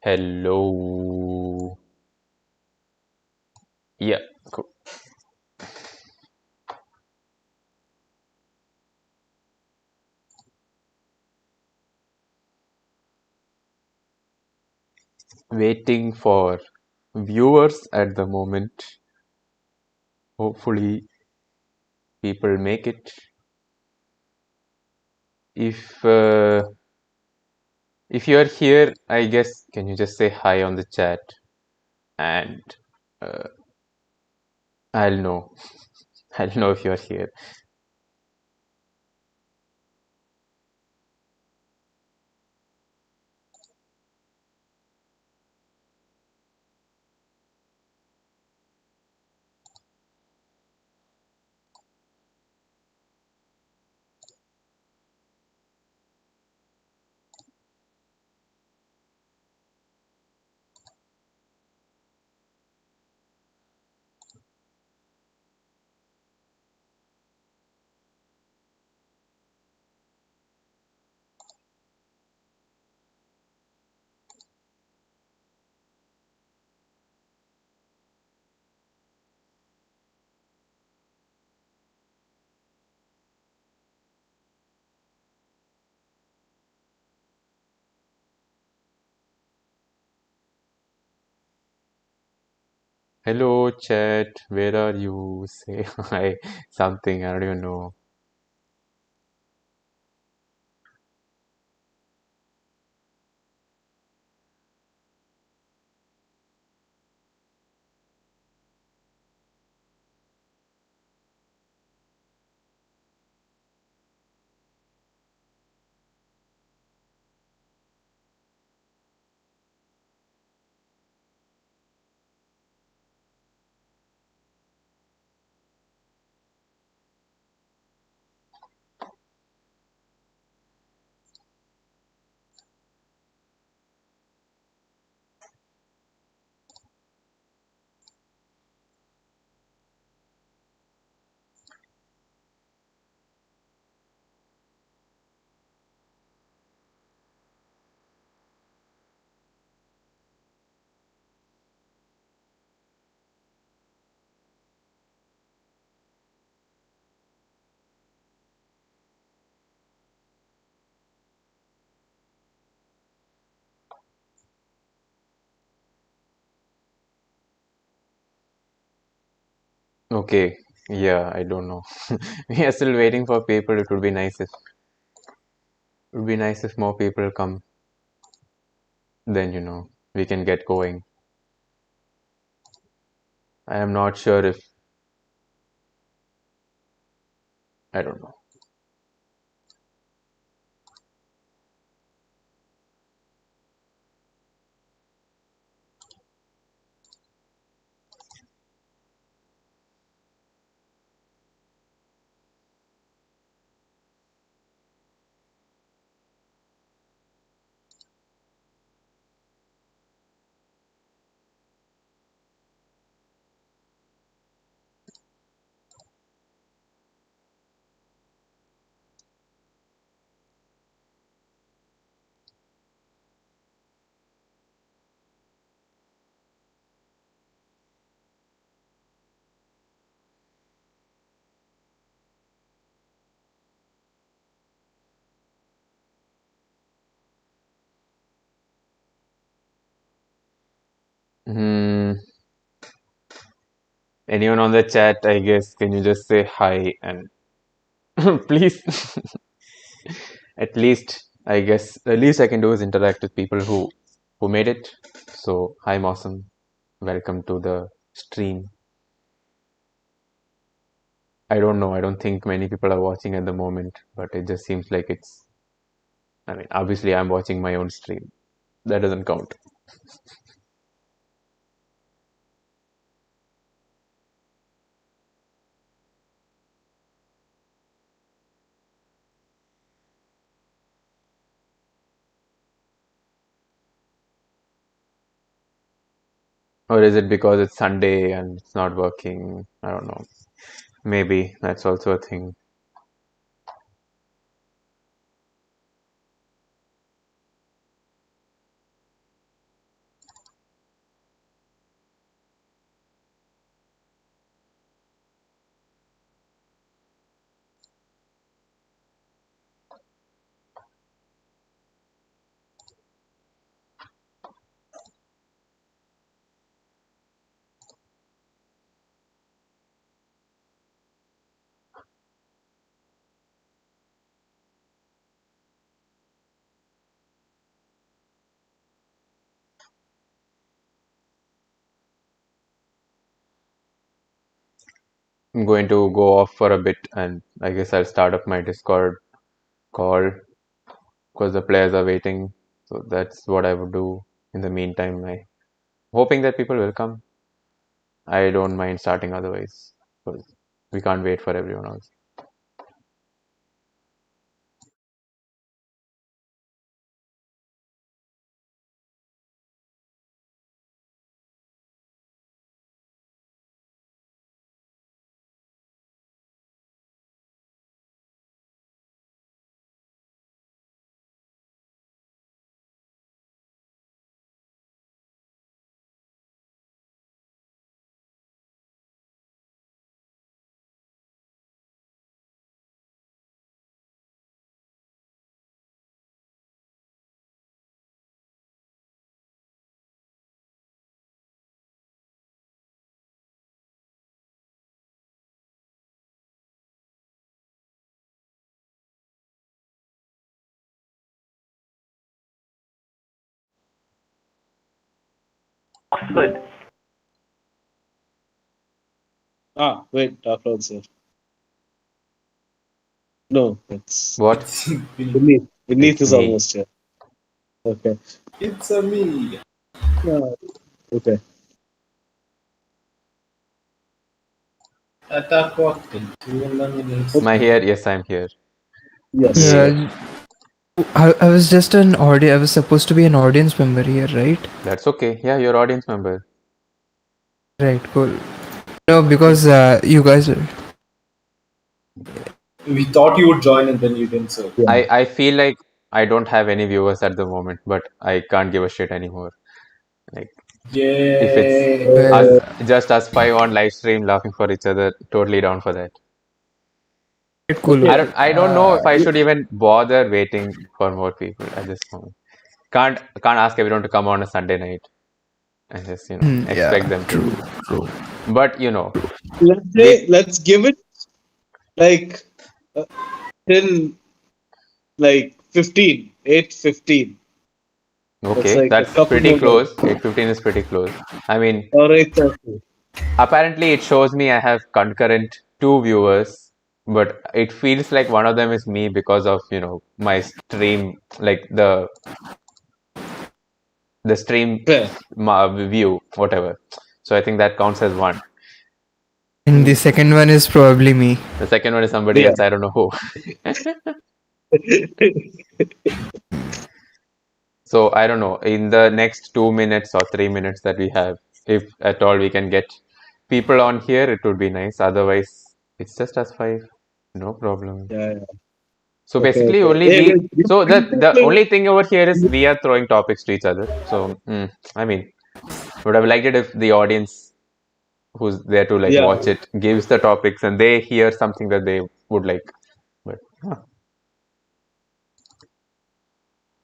Hello. Yeah, cool. Waiting for viewers at the moment. Hopefully, people make it. If uh, if you're here, I guess can you just say hi on the chat and uh, I'll know. I'll know if you're here. Hello, chat. Where are you? Say hi. Something. I don't even know. Okay. Yeah, I don't know. We are still waiting for people. It would be nice if more people come. Then we can get going. I am not sure if I don't know. Hmm, anyone on the chat, I guess, can you just say hi and please? At least, I guess, the least I can do is interact with people who made it. So, hi, Mawsum. Welcome to the stream. I don't know. I don't think many people are watching at the moment, but it just seems like it's. I mean, obviously, I'm watching my own stream. That doesn't count. Or is it because it's Sunday and it's not working? I don't know. Maybe that's also a thing. I'm going to go off for a bit, and I guess I'll start up my Discord call because the players are waiting. So that's what I would do in the meantime. I hoping that people will come. I don't mind starting otherwise because we can't wait for everyone else. Oxford. Wait, Dark Lord, sir. No, it's What? Beneath. Beneath It's is me. almost here. Okay. It's a me. Okay. Attack what? Am I here? Yes, I'm here. Yes. Yeah, Yeah, I was just an audience. I was supposed to be an audience member here, right? that's okay. Yeah, you're audience member. Right, cool. No, because you guys are. We thought you would join and then you didn't, so. Yeah. I feel like I don't have any viewers at the moment, but I can't give a shit anymore. Like if it's Yay! us, Well, just us five on live stream laughing for each other, totally down for that. right, cool. Okay. I don't know if I should even bother waiting for more people at this moment. Can't ask everyone to come on a Sunday night and just Yeah, expect them to. true, true. But Let's the say, let's give it like uh, till like 15, 8:15. That's okay, like a that's couple pretty more close. minutes. 8:15 is pretty close. I mean, Or 8:30. apparently it shows me I have concurrent two viewers, but it feels like one of them is me because of my stream, like the stream Fair. view, whatever. So I think that counts as one. And the second one is probably me. The second one is somebody Yeah. else. I don't know who. So I don't know. In the next 2 minutes or 3 minutes that we have, if at all we can get people on here, it would be nice. Otherwise, it's just us five. No problem. Yeah. So Okay. basically, Okay. only Hey, we. wait, So the only thing over here is we are throwing topics to each other. So I mean, would have liked it if the audience who's there to like yeah. watch it gives the topics and they hear something that they would like. But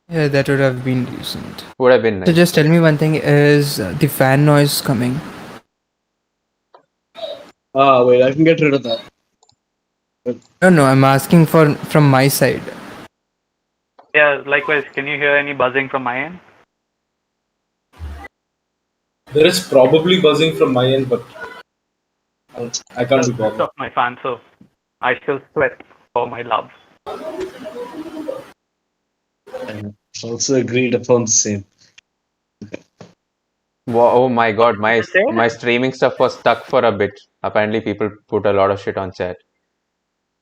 Yeah, that would have been decent. would have been So nice. just tell me one thing: is the fan noise coming? Wait, I can get rid of that. No, I'm asking for from my side. Yeah, likewise. Can you hear any buzzing from my end? There is probably buzzing from my end, but I can't be That's bothered. of my fan, so I still sweat for my love. Also agreed upon the same. Wow, oh my God, my Just say my it. streaming stuff was stuck for a bit. Apparently, people put a lot of shit on chat.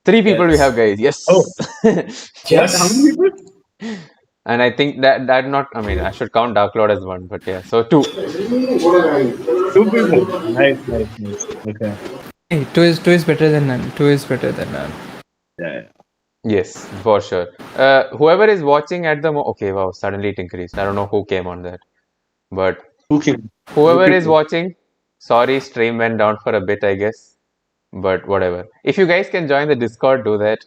Three people we have, Yes. guys. Oh, Yes. what? How many Yes. people? And I think that not. I mean, I should count Dark Lord as one, but yeah. So two. Two people. Nice, nice, nice. Okay. Hey, two is better than none. Two is better than none. Yeah. Yes, for sure. Whoever is watching at the okay, wow, suddenly it increased. I don't know who came on that, but Two people. Two whoever is people. watching, sorry, stream went down for a bit, I guess. But whatever. If you guys can join the Discord, do that.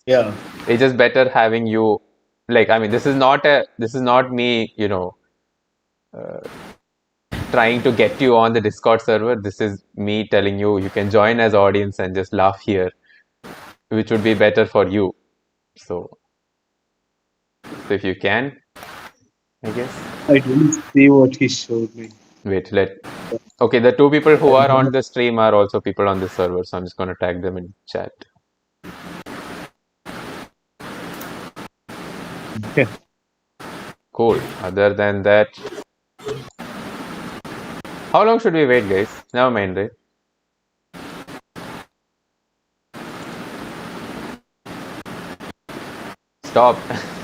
Yeah. It's just better having you. Like, I mean, this is not me, trying to get you on the Discord server. This is me telling you you can join as audience and just laugh here, which would be better for you. So if you can, I guess. I didn't see what he showed me. Wait, Okay, the two people who are on the stream are also people on the server, so I'm just going to tag them in chat. Okay. Cool. Other than that, how long should we wait, guys? Never mind, right? Stop.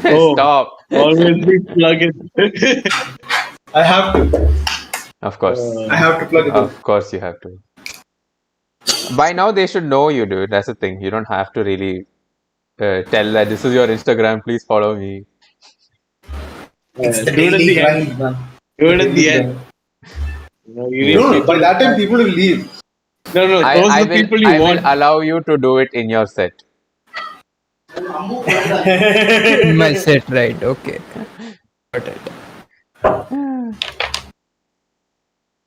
Oh, Stop. always be plug it. I have to. Of course. I have to plug it in. Of course you have to. By now they should know you, dude. That's the thing. You don't have to really tell that this is your Instagram. Please follow me. It's the Do it at daily the end. grind, man. Do it at the Daily end. grind. You Yes, need No, yes. no, by that time people will leave. No, those are the people you I will want. allow you to do it in your set. In my set, right? Okay. Got it.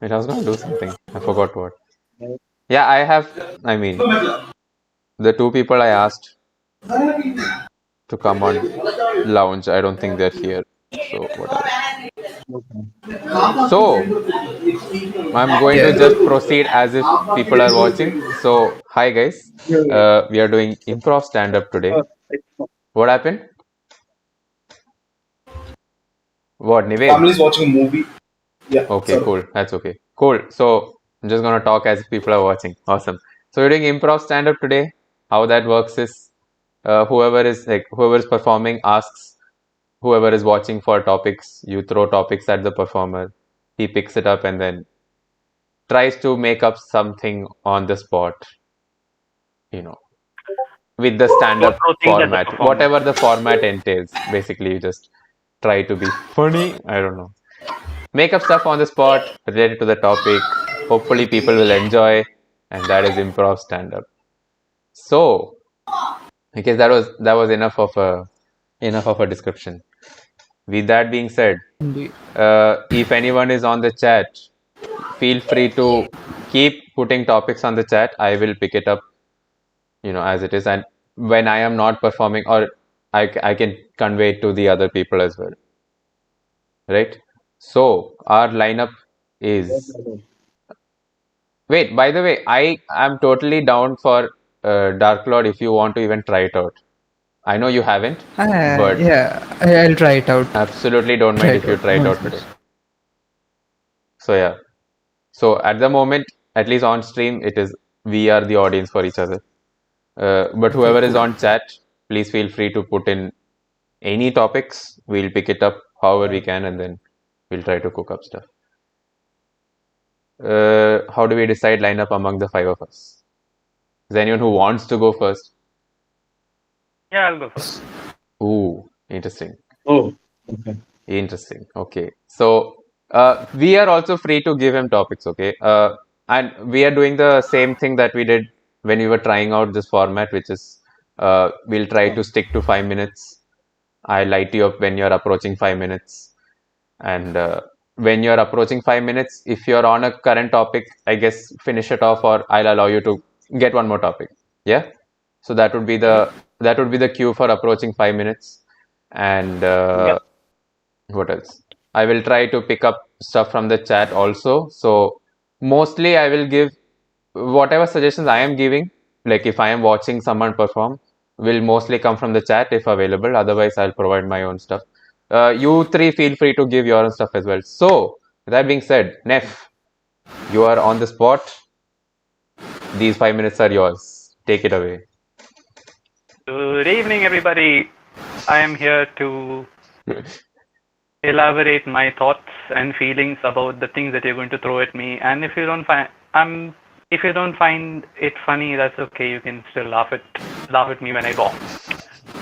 Wait, I was gonna do something. I forgot what. Yeah, I mean, the two people I asked to come on lounge, I don't think they're here. So whatever. So I'm going to Yeah. just proceed as if people are watching. So hi guys, we are doing improv stand-up today. What happened? What, Nived? Family's watching a movie. Yeah. Okay, sorry. cool. That's okay. Cool. So I'm just gonna talk as if people are watching. Awesome. So we're doing improv stand-up today. How that works is whoever is performing asks whoever is watching for topics. You throw topics at the performer. He picks it up and then tries to make up something on the spot. You know, with the stand-up Throw things at the format, performer. whatever the format entails. Basically, you just try to be funny. I don't know. Make up stuff on the spot related to the topic. Hopefully, people will enjoy, and that is improv stand-up. So, because that was enough of a description. With that being said, Indeed. if anyone is on the chat, feel free to keep putting topics on the chat. I will pick it up, as it is, and when I am not performing, or I can convey it to the other people as well, right? So our lineup is. Wait, by the way, I am totally down for Dark Lord if you want to even try it out. I know you haven't, but Yeah, I'll try it out. absolutely don't Try mind it if you out try it once. out today. So yeah. So at the moment, at least on stream, we are the audience for each other. But whoever is on chat, please feel free to put in any topics. We'll pick it up however we can, and then we'll try to cook up stuff. How do we decide lineup among the five of us? Is there anyone who wants to go first? Yeah, I'll go first. Ooh, interesting. Oh, okay. Interesting. Okay. So we are also free to give him topics, okay? And we are doing the same thing that we did when we were trying out this format, which is we'll try to stick to 5 minutes. I light you up when you're approaching 5 minutes. And when you're approaching 5 minutes, if you're on a current topic, I guess finish it off, or I'll allow you to get one more topic. Yeah. So that would be the cue for approaching 5 minutes. And Yep. what else? I will try to pick up stuff from the chat also. So mostly I will give whatever suggestions I am giving, like if I am watching someone perform, will mostly come from the chat if available. Otherwise, I'll provide my own stuff. You three feel free to give your own stuff as well. So, with that being said, Neph, you are on the spot. These 5 minutes are yours. Take it away. Good evening, everybody. I am here to elaborate my thoughts and feelings about the things that you're going to throw at me. And if you don't find it funny, that's okay. You can still laugh at me when I bomb.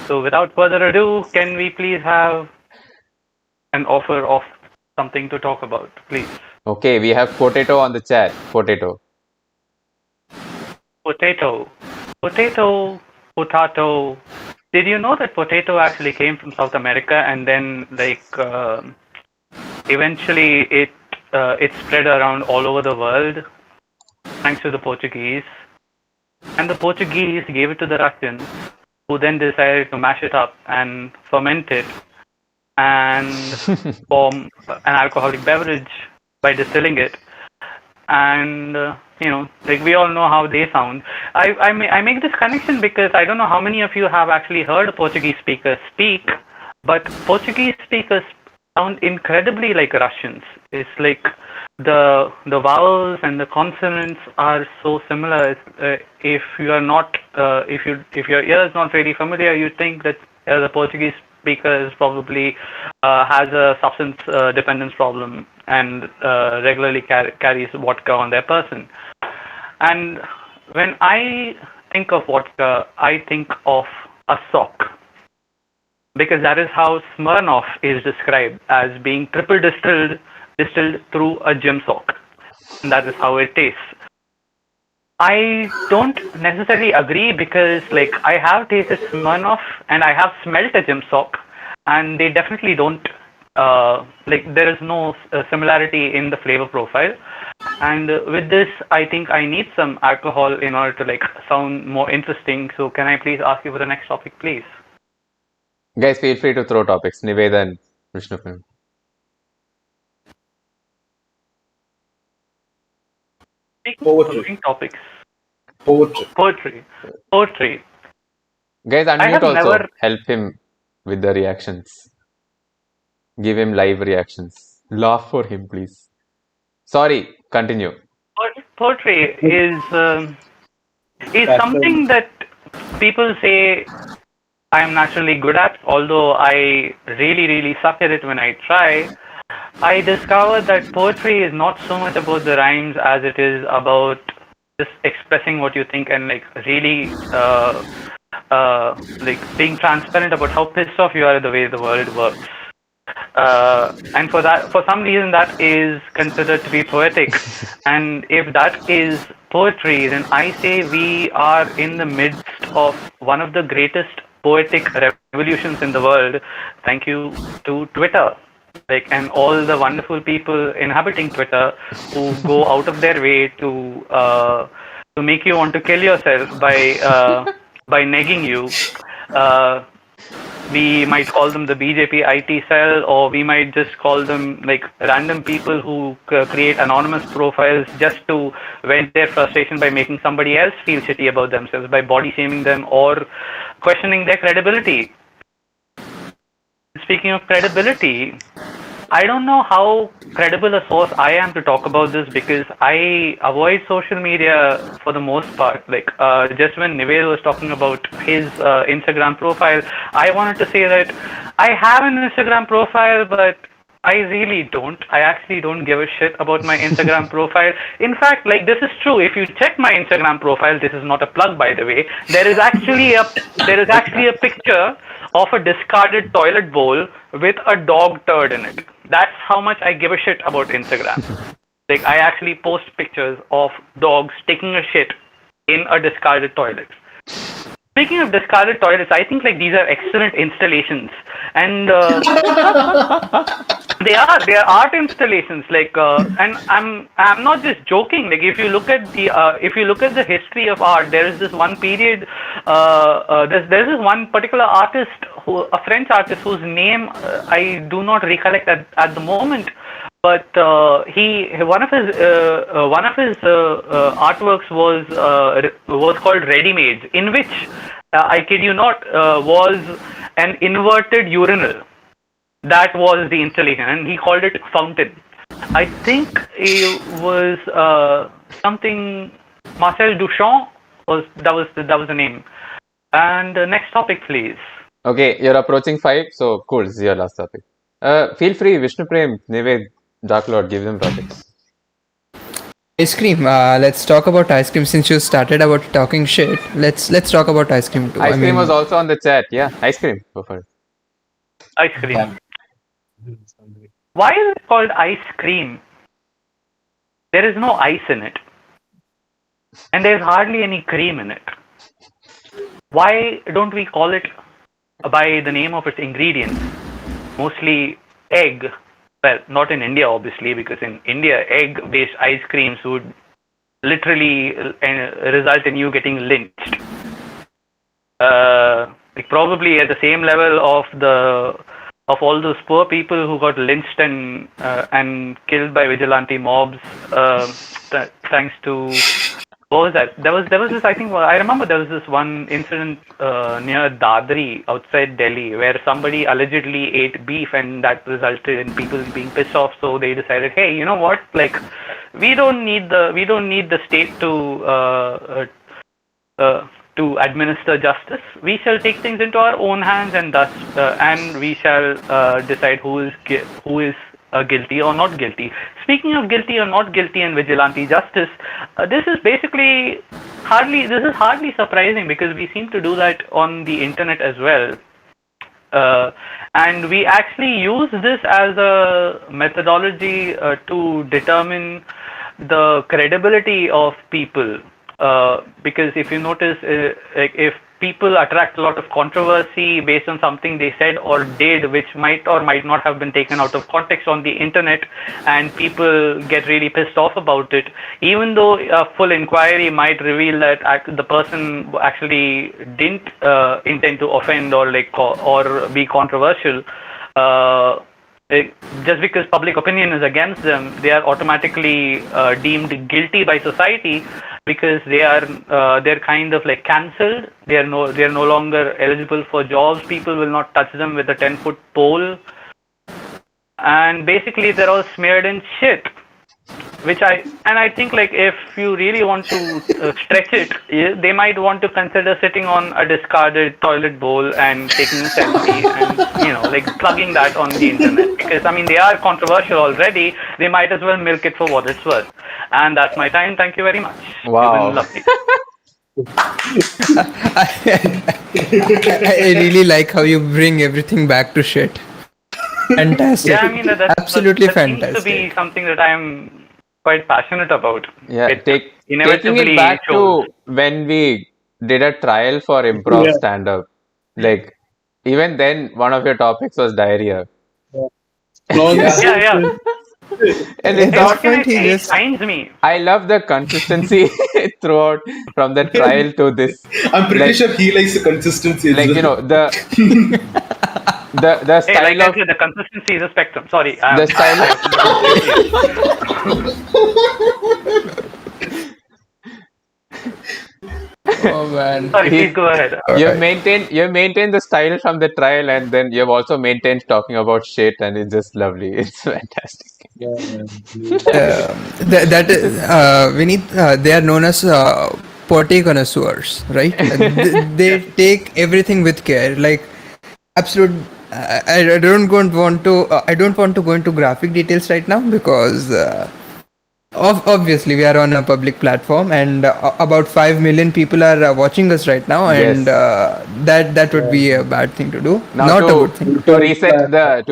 So without further ado, can we please have an offer of something to talk about, please? Okay, we have potato on the chat. Potato. Potato. Potato. Did you know that potato actually came from South America, and then eventually it spread around all over the world thanks to the Portuguese, and the Portuguese gave it to the Russians, who then decided to mash it up and ferment it and form an alcoholic beverage by distilling it. and like we all know how they sound. I make this connection because I don't know how many of you have actually heard Portuguese speakers speak, but Portuguese speakers sound incredibly like Russians. It's like the vowels and the consonants are so similar. If you are not, if your ear is not really familiar, you think that the Portuguese speaker is probably has a substance dependence problem and regularly carries vodka on their person. And when I think of vodka, I think of a sock, because that is how Smirnoff is described, as being triple distilled through a gym sock. And that is how it tastes. I don't necessarily agree because, like, I have tasted Smirnoff and I have smelt a gym sock, and they definitely don't. There is no similarity in the flavor profile. And with this, I think I need some alcohol in order to like sound more interesting. So, can I please ask you for the next topic, please? Guys, feel free to throw topics. Nived and Vishnu. Poetry. Topics. Poetry. Poetry. Guys, I unmute have also. never- Help him with the reactions. Give him live reactions. Laugh for him, please. Sorry, continue. Poetry is something that people say I am naturally good at, although I really suck at it when I try. I discovered that poetry is not so much about the rhymes as it is about just expressing what you think and like really like being transparent about how pissed off you are at the way the world works. And for some reason, that is considered to be poetic. And if that is poetry, then I say we are in the midst of one of the greatest poetic revolutions in the world. Thank you to Twitter, like, and all the wonderful people inhabiting Twitter who go out of their way to make you want to kill yourself by negging you. We might call them the BJP IT cell, or we might just call them like random people who create anonymous profiles just to vent their frustration by making somebody else feel shitty about themselves, by body shaming them or questioning their credibility. Speaking of credibility, I don't know how credible a source I am to talk about this because I avoid social media for the most part. Like just when Nived was talking about his Instagram profile, I wanted to say that I have an Instagram profile, but I really don't. I actually don't give a shit about my Instagram profile. In fact, like, this is true. If you check my Instagram profile, this is not a plug, by the way. There is actually a picture of a discarded toilet bowl with a dog turd in it. That's how much I give a shit about Instagram. Like, I actually post pictures of dogs taking a shit in a discarded toilet. Speaking of discarded toilets, I think like these are excellent installations, and they are art installations. Like, and I'm not just joking. Like, if you look at the history of art, there is this one period. There's this one particular artist, a French artist whose name I do not recollect at the moment. But one of his artworks was called Ready Made, in which I kid you not was an inverted urinal. That was the installation, and he called it Fountain. I think it was something Marcel Duchamp that was the name. And next topic, please. Okay, you're approaching 5, so cool. This is your last topic. Feel free, Vishnu Prem, Nived, Dark Lord, give them topics. Ice cream. Let's talk about ice cream. Since you started about talking shit, let's talk about ice cream too. Ice cream was also on the chat. Yeah, ice cream. Go for it. Ice cream. Why is it called ice cream? There is no ice in it, and there's hardly any cream in it. Why don't we call it by the name of its ingredients? Mostly egg. Well, not in India, obviously, because in India, egg-based ice creams would literally result in you getting lynched. Like probably at the same level of all those poor people who got lynched and killed by vigilante mobs thanks to what was that? There was this. I think I remember there was this one incident near Dadri outside Delhi where somebody allegedly ate beef and that resulted in people being pissed off. So they decided, hey, you know what? Like, we don't need the state to administer justice. We shall take things into our own hands, and we shall decide who is guilty or not guilty. Speaking of guilty or not guilty and vigilante justice, this is hardly surprising because we seem to do that on the internet as well. And we actually use this as a methodology to determine the credibility of people. Because if you notice, if people attract a lot of controversy based on something they said or did, which might or might not have been taken out of context on the internet, and people get really pissed off about it, even though a full inquiry might reveal that the person actually didn't intend to offend or be controversial. Just because public opinion is against them, they are automatically deemed guilty by society because they're kind of like cancelled. They're no longer eligible for jobs. People will not touch them with a 10-foot pole, and basically they're all smeared in shit. I think like if you really want to stretch it, they might want to consider sitting on a discarded toilet bowl and taking a selfie and like plugging that on the internet, because I mean they are controversial already. They might as well milk it for what it's worth. And that's my time. Thank you very much. Wow. You've been lovely. I really like how you bring everything back to shit. Fantastic. Yeah, I mean that's absolutely that fantastic. seems to be something that I'm quite passionate about. Yeah, It taking inevitably it back shows. to when we did a trial for improv stand-up, like even then one of your topics was diarrhea. Yeah. And Hey, it's what not, can I he say? It just- finds me. I love the consistency throughout from the trial to this. I'm pretty Like- sure he likes the consistency. as Like well. the Hey, style like I of said, the consistency is a spectrum. Sorry. the style Oh man. Sorry, please go ahead. you maintain the style from the trial, and then you've also maintained talking about shit, and it's just lovely. It's fantastic. That is, they are known as potty connoisseurs, right? They take everything with care. Like absolute. I don't want to. I don't want to go into graphic details right now because obviously we are on a public platform and about 5 million people are watching us right now, and that would be a bad thing to do. Now Not to, a good thing. to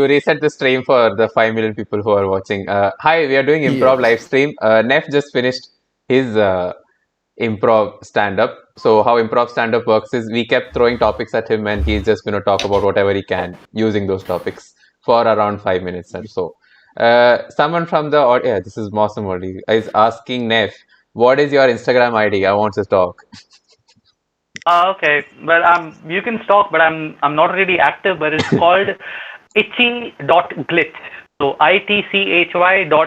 reset the stream for the 5 million people who are watching. Hi, we are doing improv Yes. live stream. Neph just finished his improv stand-up. So how improv stand-up works is we kept throwing topics at him, and he's just going to talk about whatever he can using those topics for around 5 minutes or so. Someone from the audience, this is Mosam only, is asking Neph, what is your Instagram ID? I want to talk. Okay. Well, you can stalk, but I'm not really active. But it's called itchy.glitch. So itchy.glitch.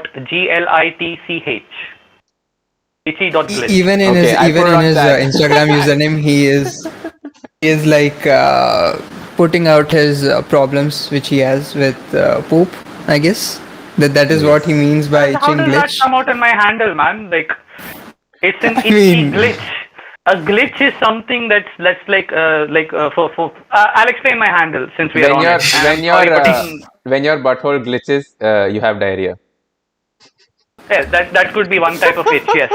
Itchy.glitch. Even in Okay, I his put on that. Instagram username, he is like putting out his problems which he has with poop. I guess that is what he means by How itching does that glitch. come out in my handle, man? Like, it's an I itchy mean- glitch. A glitch is something that's like for. I'll explain my handle since we are on it. And I'm sorry for taking- When your butthole glitches, you have diarrhea. Yeah, that could be one type of itch. Yes,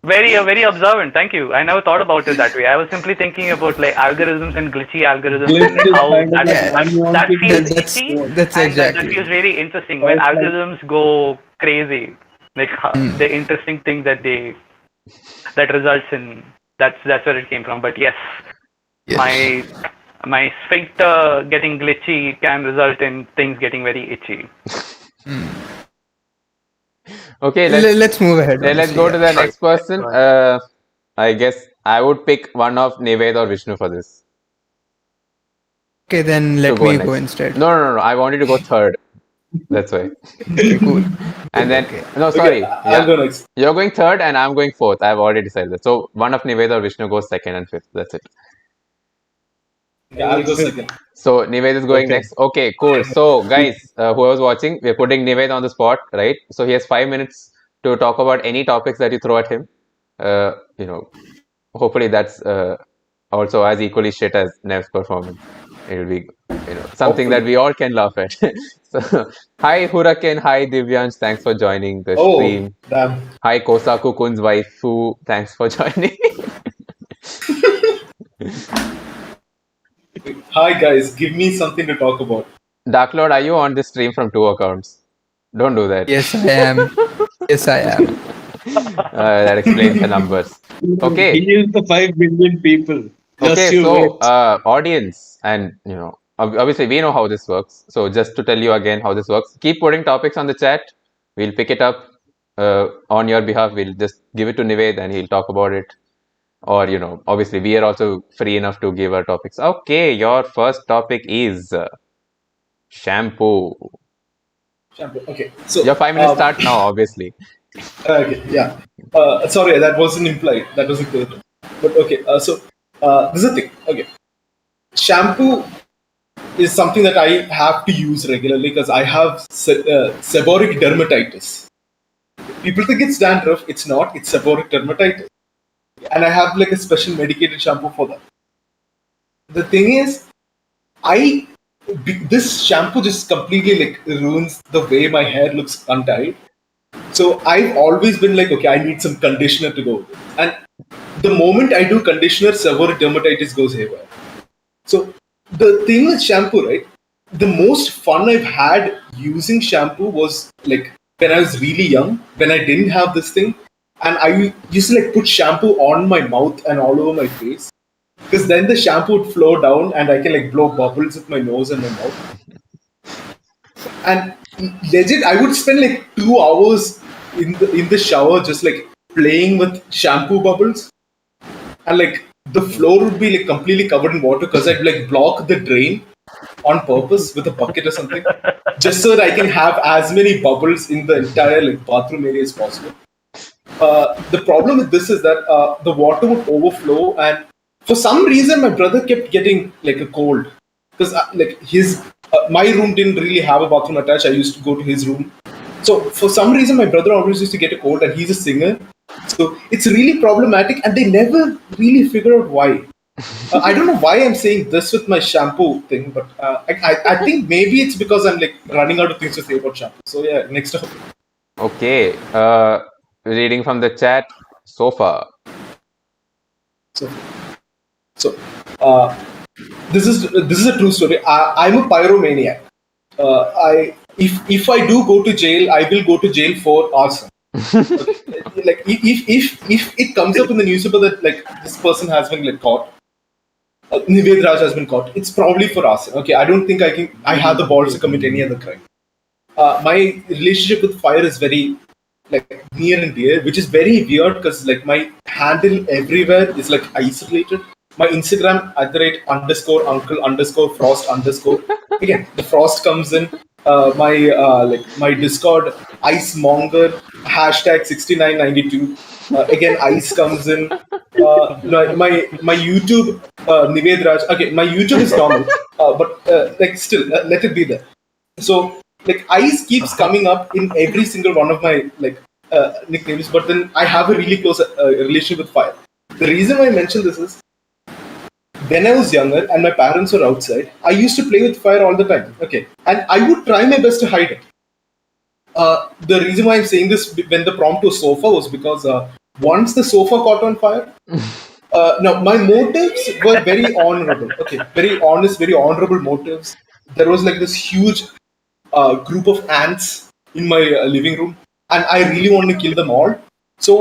very observant. Thank you. I never thought about it that way. I was simply thinking about like algorithms and glitchy algorithms Glitch and is how kind of that feels That's- itchy. that's and exactly. that feels very interesting when That's like- algorithms go crazy. Like the interesting thing that results in that's where it came from. But yes. My sphincter getting glitchy can result in things getting very itchy. Okay, Let's move ahead. let's go to the next person. I guess I would pick one of Nived or Vishnu for this. Okay, then to let me next. go instead. No. I wanted to go third. That's why. Okay, cool. And then Okay. no, Okay, sorry. I'll Yeah, go next. you're going third, and I'm going fourth. I've already decided that. So one of Nived or Vishnu goes second and fifth. That's it. Okay, I'll go second. So Nived is going Okay. next. Okay, cool. So guys, whoever's watching, we're putting Nived on the spot, right? So he has 5 minutes to talk about any topics that you throw at him. You know, hopefully that's also as equally shit as Nev's performance. It'll be, something that Hopefully. we all can laugh at. So, hi Huraken, hi Divyansh, thanks for joining the Oh, stream. damn. Hi Kosaku Kun's waifu, thanks for joining. Hi, guys. Give me something to talk about. Dark Lord, are you on this stream from 2 accounts? Don't do that. Yes, I am. Yes, I am. That explains the numbers. Okay. He is the 5 billion people. Just Okay, you so wait. audience, and obviously we know how this works. So just to tell you again how this works, keep putting topics on the chat. We'll pick it up on your behalf. We'll just give it to Nived and he'll talk about it. Or obviously we are also free enough to give our topics. Okay, your first topic is shampoo. Shampoo. Okay, so Your 5 minutes start now, obviously. okay, yeah. Sorry, that wasn't implied. That wasn't clear. But okay, so this is the thing. Okay, shampoo is something that I have to use regularly because I have seborrheic dermatitis. People think it's dandruff. It's not. It's seborrheic dermatitis, and I have like a special medicated shampoo for that. The thing is, this shampoo just completely like ruins the way my hair looks untied. So I've always been like, okay, I need some conditioner to go with it. And the moment I do conditioner, seborrheic dermatitis goes haywire. So the thing with shampoo, right? The most fun I've had using shampoo was like when I was really young, when I didn't have this thing, and I used to like put shampoo on my mouth and all over my face, because then the shampoo would flow down and I can like blow bubbles with my nose and my mouth. And legit, I would spend like 2 hours in the shower just like playing with shampoo bubbles, and like the floor would be like completely covered in water because I'd like block the drain on purpose with a bucket or something, just so that I can have as many bubbles in the entire like bathroom area as possible. The problem with this is that the water would overflow, and for some reason my brother kept getting like a cold because like his my room didn't really have a bathroom attached. I used to go to his room, so for some reason my brother always used to get a cold, and he's a singer, so it's really problematic, and they never really figure out why. I don't know why I'm saying this with my shampoo thing, but I think maybe it's because I'm like running out of things to say about shampoo. So yeah, next up. Okay. Reading from the chat, sofa. So this is a true story. I'm a pyromaniac. If I do go to jail, I will go to jail for arson. Okay. Like if it comes up in the newspaper that like this person has been like caught, Nived Raj has been caught, it's probably for arson. Okay, I don't think I have the balls to commit any other crime. My relationship with fire is very like near and dear, which is very weird because like my handle everywhere is like isolated. My Instagram @_ uncle _ frost _ again the frost comes in. My Discord ice monger #6992. Again ice comes in. My YouTube Nived Raj. Okay, my YouTube is normal, but like still let it be there. So like ice keeps coming up in every single one of my like nicknames, but then I have a really close relationship with fire. The reason why I mention this is when I was younger and my parents were outside, I used to play with fire all the time. Okay, and I would try my best to hide it. The reason why I'm saying this when the prompt was sofa was because once the sofa caught on fire, now my motives were very honorable. Okay, very honest, very honorable motives. There was like this huge group of ants in my living room, and I really wanted to kill them all. So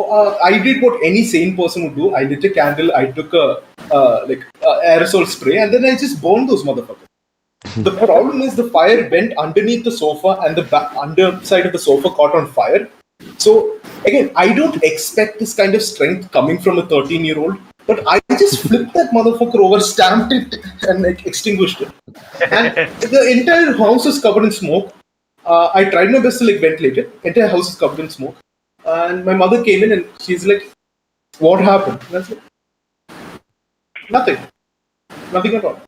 I did what any sane person would do. I lit a candle. I took a aerosol spray, and then I just burned those motherfuckers. The problem is the fire went underneath the sofa, and the underside of the sofa caught on fire. So again, I don't expect this kind of strength coming from a 13-year-old, but I just flipped that motherfucker over, stamped it, and like extinguished it. And the entire house was covered in smoke. I tried my best to like ventilate it. Entire house is covered in smoke. And my mother came in and she's like, "What happened?" And I was like, "Nothing. Nothing at all."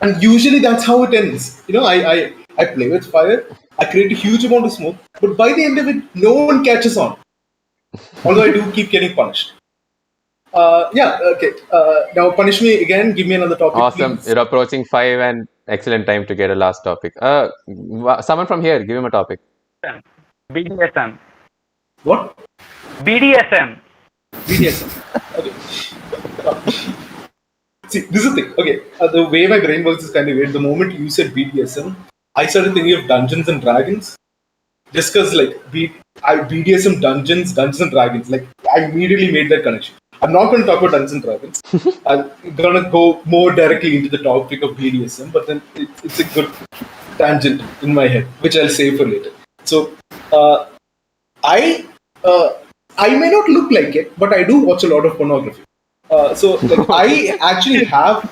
And usually that's how it ends. I play with fire. I create a huge amount of smoke. But by the end of it, no one catches on. Although I do keep getting punished. Yeah, okay. Now punish me again. Give me another topic, Awesome. please. You're approaching 5 and excellent time to get a last topic. Someone from here, give him a topic. BDSM. What? BDSM. BDSM. Okay. See, this is the thing. Okay, the way my brain works is kind of weird. The moment you said BDSM, I started thinking of Dungeons and Dragons. Just because, like, BDSM Dungeons and Dragons, like, I immediately made that connection. I'm not going to talk about Dungeons and Dragons. I'm going to go more directly into the topic of BDSM, but then it's a good tangent in my head, which I'll save for later. So, I may not look like it, but I do watch a lot of pornography. So like I actually have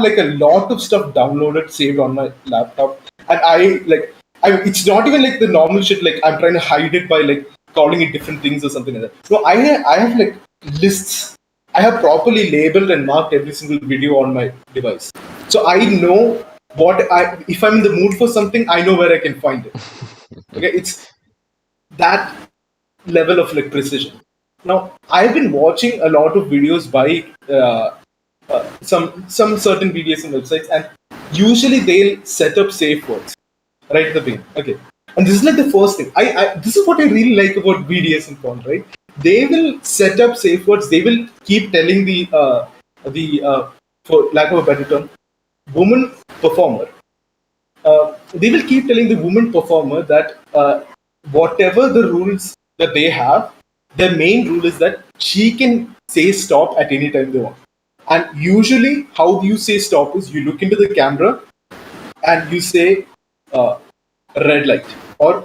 like a lot of stuff downloaded, saved on my laptop, and it's not even like the normal shit. Like I'm trying to hide it by like calling it different things or something like that. No, I have like lists. I have properly labeled and marked every single video on my device, so I know if I'm in the mood for something, I know where I can find it. Okay, it's that level of like precision. Now, I've been watching a lot of videos by some certain BDSM websites, and usually they'll set up safe words right at the beginning. Okay, and this is like the first thing. This is what I really like about BDSM porn, right? They will set up safe words. They will keep telling the for lack of a better term, woman performer. They will keep telling the woman performer that whatever the rules that they have, their main rule is that she can say stop at any time they want. And usually, how you say stop is you look into the camera and you say red light or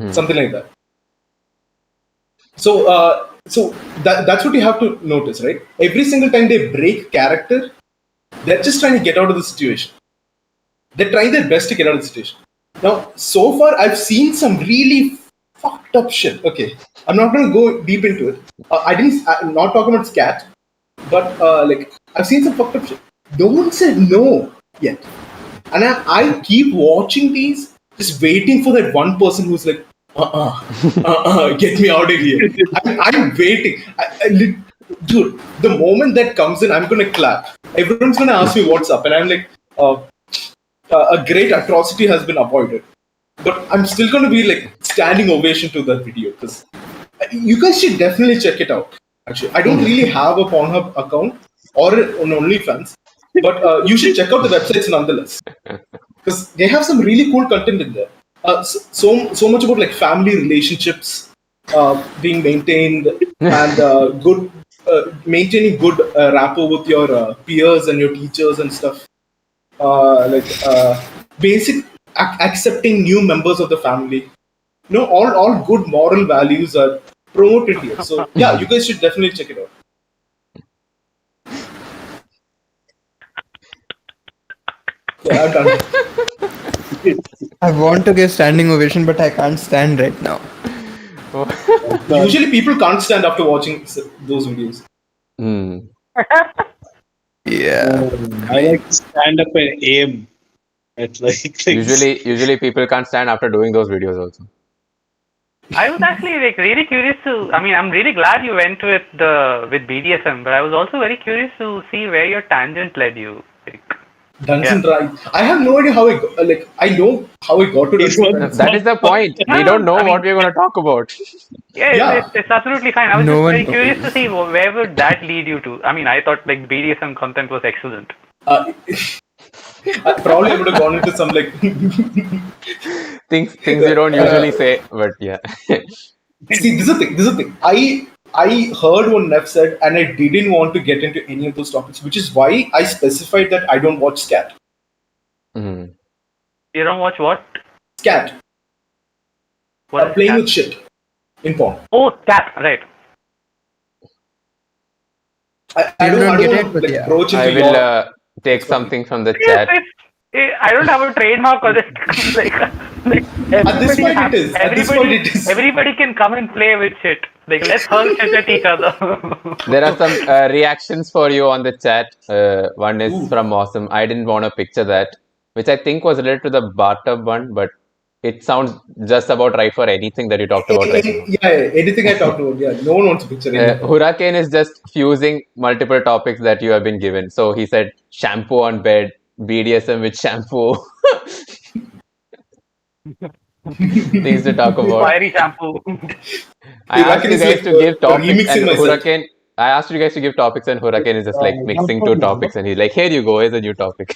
something like that. So that's what you have to notice, right? Every single time they break character, they're just trying to get out of the situation. They're trying their best to get out of the situation. Now, so far, I've seen some really fucked up shit. Okay, I'm not going to go deep into it. I'm not talking about scat, but like I've seen some fucked up shit. No one said no yet, and I keep watching these, just waiting for that one person who's like, get me out of here. I'm waiting. Dude, the moment that comes in, I'm gonna clap. Everyone's gonna ask me what's up, and I'm like, a great atrocity has been avoided. But I'm still going to be like standing ovation to that video because you guys should definitely check it out. Actually, I don't really have a Pornhub account or an OnlyFans, but you should check out the websites nonetheless because they have some really cool content in there. So much about like family relationships being maintained and maintaining good rapport with your peers and your teachers and stuff. Basic accepting new members of the family. All good moral values are promoted here. So yeah, you guys should definitely check it out. Yeah, I'm done. I want to give standing ovation, but I can't stand right now. Usually people can't stand after watching those videos. Yeah. I like to stand up and aim at like things. Usually people can't stand after doing those videos also. I was actually like really curious to. I mean, I'm really glad you went with BDSM, but I was also very curious to see where your tangent led you. Like, Dungeons and Dragons. I have no idea how I got. Like I know how I got to Dungeons and Dragons. That is the point. We don't know what we're going to talk about. Yeah, it's absolutely fine. I was just very curious to see where would that lead you to. I mean, I thought like BDSM content was excellent. Probably I would have gone into some like things you don't usually say, but yeah. See, this is the thing. I heard what Neph said, and I didn't want to get into any of those topics, which is why I specified that I don't watch scat. You don't watch what? Scat. What playing scat? with shit in porn. Oh, scat, right. I don't get it, but yeah. I will take something from the chat. I don't have a trademark or this. like At this point it is. At this point it is. Everybody can come and play with shit. Like let's hurl shit at each other. There are some reactions for you on the chat. One is Ooh. from Awesome. I didn't want to picture that, which I think was related to the bathtub one, but it sounds just about right for anything that you talked about right now. Yeah, anything I talked about. Yeah, no one wants to picture anything. Hurricane is just fusing multiple topics that you have been given. So he said shampoo on bed, BDSM with shampoo. Things to talk about. Fiery shampoo. I asked you guys to give topics, remixing and myself. Hurricane. I asked you guys to give topics, and Hurricane is just like mixing two topics, and he's like, "Here you go, here's a new topic."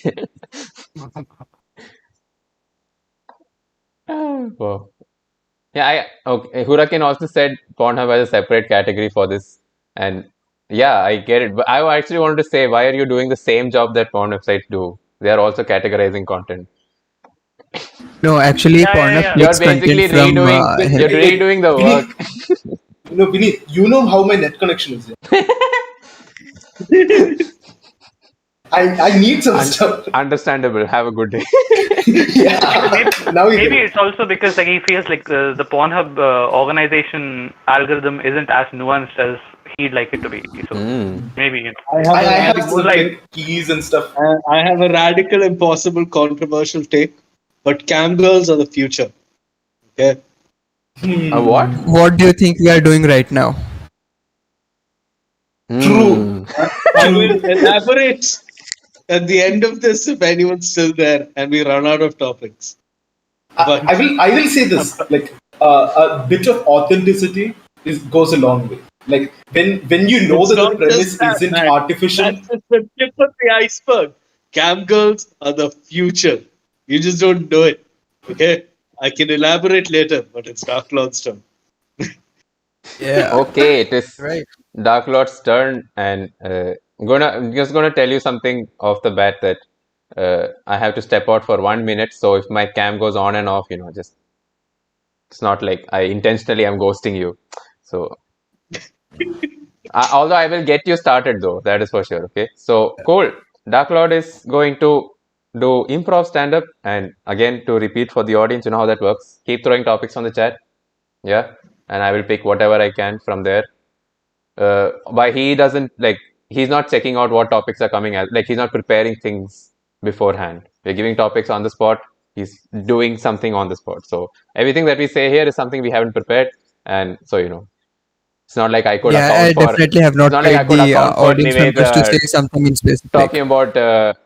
Wow. Yeah, okay. Hurricane also said Pornhub has a separate category for this, and yeah, I get it. But I actually wanted to say, why are you doing the same job that porn websites do? They are also categorizing content. No, actually, Pornhub You're takes basically content from you're redoing the work. No, Vinny, you know how my net connection is. I need some stuff. Understandable. Have a good day. Yeah. Now you Maybe get it. it's also because like he feels like the Pornhub organization algorithm isn't as nuanced as he'd like it to be. So maybe you know. I have some like- like keys and stuff. I have a radical, impossible, controversial take, but cam girls are the future. Okay. What? what do you think we are doing right now? True. I will elaborate at the end of this if anyone's still there and we run out of topics. But I will say this, like a bit of authenticity goes a long way. Like when you know It's that the not premise just that, isn't man. artificial. That's just the tip of the iceberg. Cam girls are the future. You just don't know it. Okay? I can elaborate later, but it's Dark Lord's turn. Yeah. Okay, it is Right. Dark Lord's turn, and I'm just gonna tell you something off the bat that I have to step out for 1 minute. So if my cam goes on and off, just it's not like I intentionally am ghosting you. So although I will get you started though, that is for sure. Okay, so cool. Dark Lord is going to do improv stand up, and again to repeat for the audience, you know how that works. Keep throwing topics on the chat, yeah, and I will pick whatever I can from there. But he doesn't he's not checking out what topics are coming out. Like he's not preparing things beforehand. We're giving topics on the spot. He's doing something on the spot. So everything that we say here is something we haven't prepared, and so it's not like I could Yeah, account I for. definitely have not It's not like I paid could the account for audience members to Nived say something in specific. talking about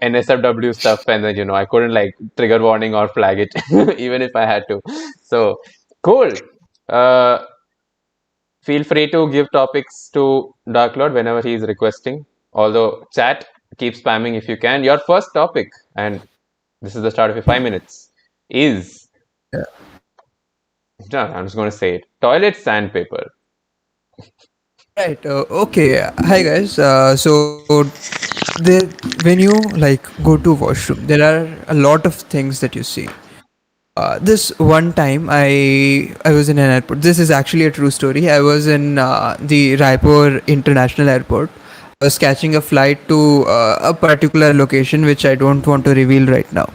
NSFW stuff, and then I couldn't trigger warning or flag it, even if I had to. So cool. Feel free to give topics to Dark Lord whenever he is requesting. Although chat, keep spamming if you can. Your first topic, and this is the start of your 5 minutes, is. Yeah. No, I'm just going to say it. Toilet sandpaper. Right. Okay. Hi guys. So when you go to washroom, there are a lot of things that you see. This one time, I was in an airport. This is actually a true story. I was in the Raipur International Airport. I was catching a flight to a particular location, which I don't want to reveal right now.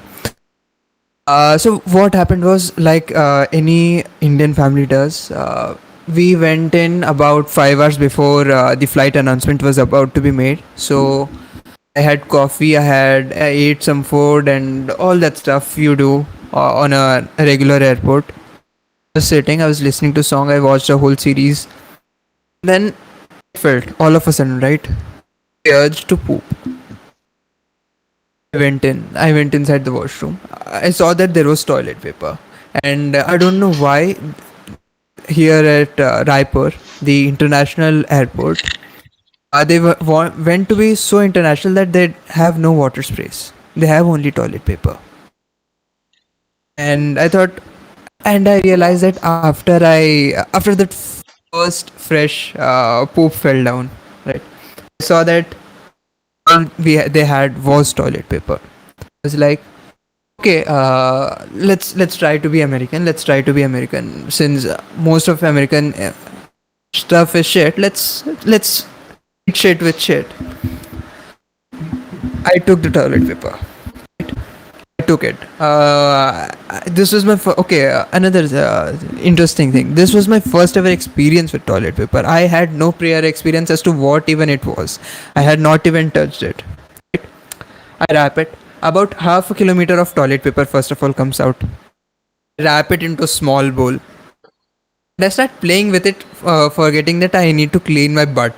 So what happened was, like any Indian family does, we went in about 5 hours before the flight announcement was about to be made. So I had coffee, I ate some food and all that stuff you do on a regular airport. I was sitting, I was listening to song, I watched a whole series. Then I felt all of a sudden, right, the urge to poop. I went inside the washroom. I saw that there was toilet paper, and I don't know why here at Raipur, the international airport, they went to be so international that they have no water sprays. They have only toilet paper. And I realized that after that first fresh poop fell down, right, I saw that all they had was toilet paper. I was like, okay, let's try to be American. Let's try to be American. Since most of American stuff is shit, let's eat shit with shit. I took the toilet paper. I took it. This was my another interesting thing. This was my first ever experience with toilet paper. I had no prior experience as to what even it was. I had not even touched it. I wrap it. About half a kilometer of toilet paper first of all comes out. Wrap it into a small bowl. And I start playing with it, forgetting that I need to clean my butt.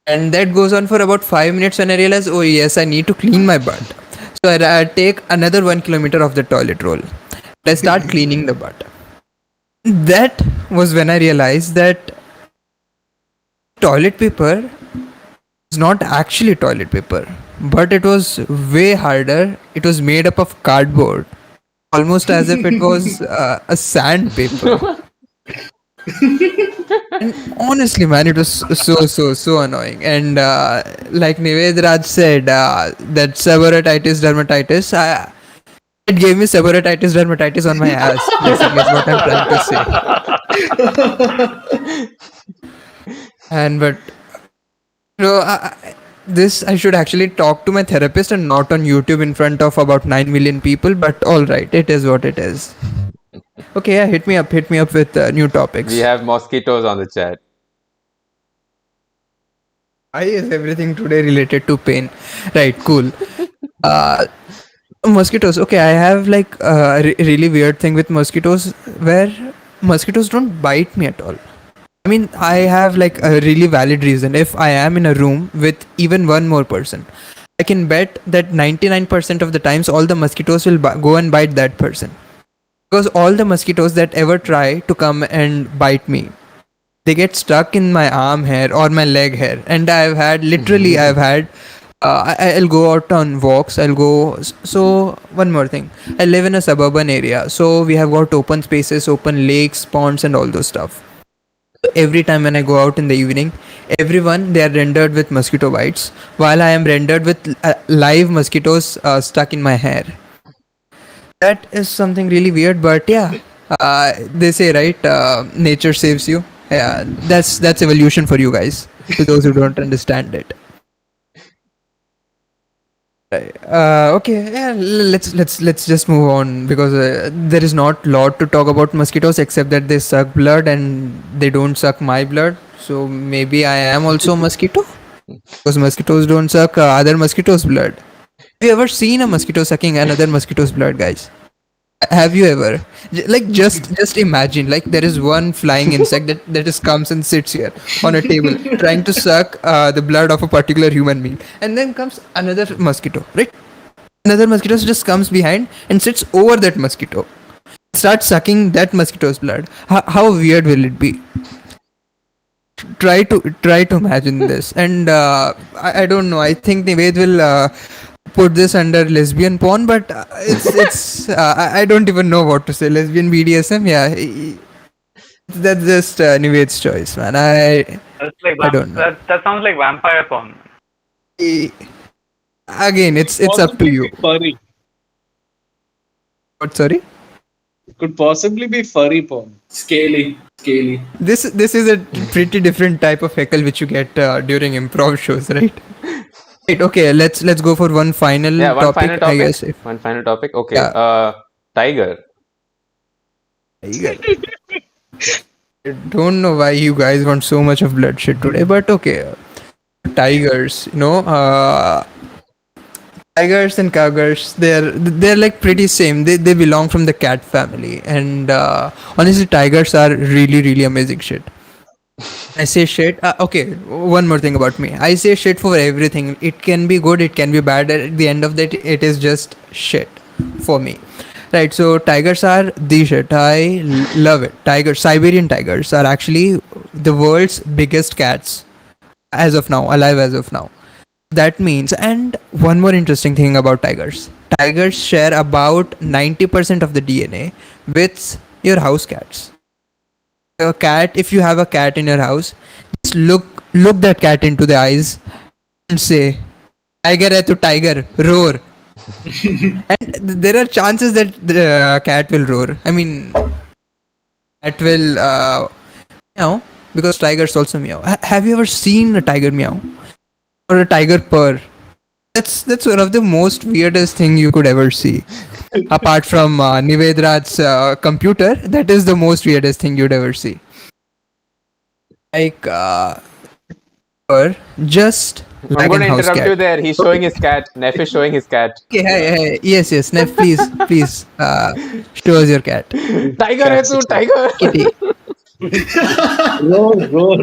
And that goes on for about 5 minutes when I realize, oh yes, I need to clean my butt. So I take another 1 kilometer of the toilet roll. I start cleaning the butt. That was when I realized that toilet paper is not actually toilet paper, but it was way harder. It was made up of cardboard, almost as if it was a sandpaper. And honestly, man, it was so annoying. And like Nived Raj said, that seborrheitis dermatitis, it gave me seborrheitis dermatitis on my ass. Basically, is what I'm trying to say. And but this I should actually talk to my therapist and not on YouTube in front of about 9 million people. But all right, it is what it is. Okay, yeah, hit me up with new topics. We have mosquitoes on the chat. Why is everything today related to pain? Right, cool. Mosquitoes. Okay, I have like a really weird thing with mosquitoes where mosquitoes don't bite me at all. I mean, I have like a really valid reason. If I am in a room with even one more person, I can bet that 99% of the times all the mosquitoes will go and bite that person. Because all the mosquitoes that ever try to come and bite me, they get stuck in my arm hair or my leg hair. And I've had I'll go out on walks. So one more thing, I live in a suburban area, so we have got open spaces, open lakes, ponds and all those stuff. Every time when I go out in the evening, everyone, they are rendered with mosquito bites, while I am rendered with live mosquitoes stuck in my hair. That is something really weird, but yeah, they say, right, nature saves you. Yeah, that's evolution for you guys, to those who don't understand it. Okay, yeah, let's just move on, because there is not lot to talk about mosquitoes except that they suck blood and they don't suck my blood. So maybe I am also a mosquito, because mosquitoes don't suck other mosquitoes' blood. Have you ever seen a mosquito sucking another mosquito's blood, guys? Have you ever? Like, just imagine, like, there is one flying insect that just comes and sits here on a table trying to suck the blood of a particular human being, and then comes another mosquito, right? Another mosquito just comes behind and sits over that mosquito, starts sucking that mosquito's blood. How weird will it be? Try to imagine this. And I don't know, I think Nived will put this under lesbian porn, but it's I don't even know what to say. Lesbian BDSM, yeah, that's just Nived's choice, man. I don't know. That sounds like vampire porn. Again, it's up to you. Furry. What? Sorry. It could possibly be furry porn. Scaly. This is a pretty different type of heckle which you get during improv shows, right? Right, okay, let's go for one final topic, I guess. One final topic. Okay. Yeah. Tiger. I don't know why you guys want so much of bloodshed today, but okay. Tigers, tigers and cougars, they're like pretty same. They belong from the cat family, and honestly, tigers are really amazing shit. I say shit. Okay, one more thing about me. I say shit for everything. It can be good, it can be bad. At the end of that, it is just shit for me. Right, so tigers are the shit. I love it. Siberian tigers are actually the world's biggest cats as of now, alive as of now. That means, and one more interesting thing about tigers. Tigers share about 90% of the DNA with your house cats. A cat, if you have a cat in your house, just look that cat into the eyes and say, "Tiger hai tu tiger, roar." And there are chances that the cat will roar. I mean, cat will meow, because tigers also meow. Have you ever seen a tiger meow or a tiger purr? That's one of the most weirdest thing you could ever see. Apart from Nivedra's computer, that is the most weirdest thing you'd ever see. Like, or just I'm like going an to house interrupt cat. you there. He's showing his cat. Neph is showing his cat. Okay, hey, yes, yes, Neph, please, show us your cat, Tiger hai tu, tiger. kitty. Roar, roar.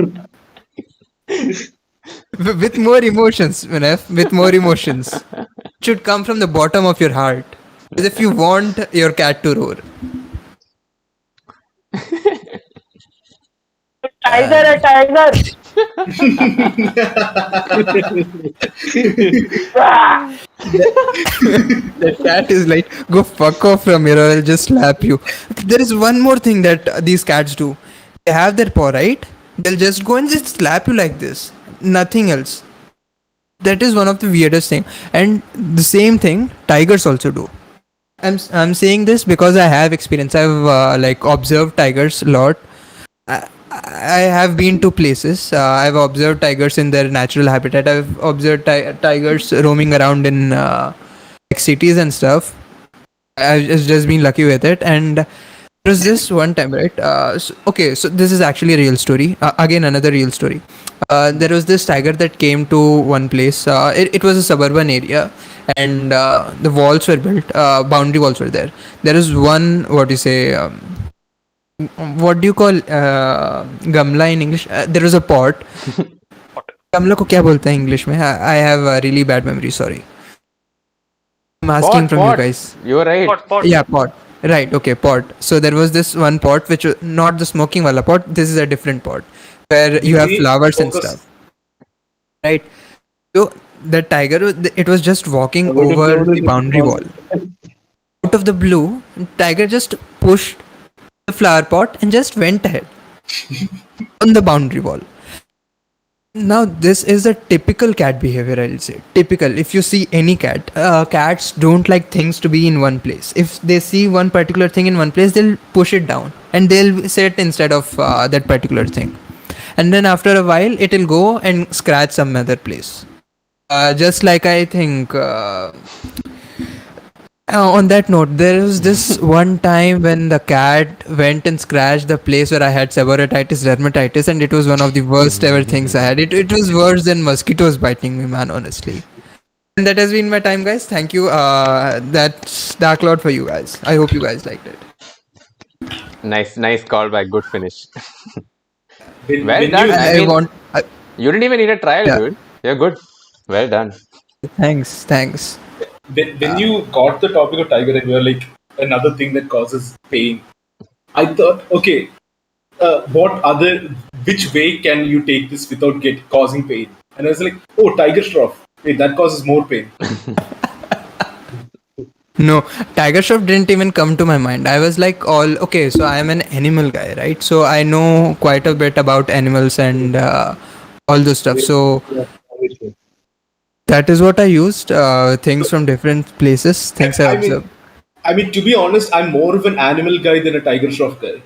With more emotions, Neph, with more emotions. Should come from the bottom of your heart, as if you want your cat to roar. Tiger, a tiger. The cat is like, go fuck off from here or I'll just slap you. There is one more thing that these cats do. They have their paw, right? They'll just go and just slap you like this. Nothing else. That is one of the weirdest thing. And the same thing tigers also do. I'm saying this because I have experience. I've like observed tigers a lot. I have been to places. I've observed tigers in their natural habitat. I've observed tigers roaming around in like cities and stuff. I've just been lucky with it. And there was this one time, right? Okay, so this is actually a real story. Again, another real story. There was this tiger that came to one place. It was a suburban area, and the walls were built. Boundary walls were there. There is one, what do you say? What do you call gamla in English? There was a pot. Gamla को क्या बोलते हैं English में? I have a really bad memory. Sorry. I'm asking from you guys. You're right. Pot. Yeah, pot. Right. Okay, pot. So there was this one pot, which was not the smoking wala pot. This is a different pot where you have flowers and stuff. Right. So the tiger, it was just walking over the boundary wall. Out of the blue, tiger just pushed the flower pot and just went ahead on the boundary wall. Now this is a typical cat behavior, I'll say. Typical. If you see any cat, cats don't like things to be in one place. If they see one particular thing in one place, they'll push it down and they'll sit instead of that particular thing. And then after a while, it'll go and scratch some other place. Just like I think on that note, there was this one time when the cat went and scratched the place where I had seborrheitis, dermatitis, and it was one of the worst ever things I had. It was worse than mosquitoes biting me, man, honestly. And that has been my time, guys. Thank you. That's Dark Lord for you guys. I hope you guys liked it. Nice callback. Good finish. When done. you- You didn't even need a trial, Yeah. dude. You're good. Well done. Thanks. when you got the topic of tiger and you were like another thing that causes pain, I thought, okay, which way can you take this without causing pain? And I was like, oh, tiger shroff. Wait, that causes more pain. No, tiger shroff didn't even come to my mind. I was like, okay, so I am an animal guy, right? So I know quite a bit about animals and all those stuff. So that is what I used. Things from different places, things I observed. I mean, to be honest, I'm more of an animal guy than a tiger shroff guy.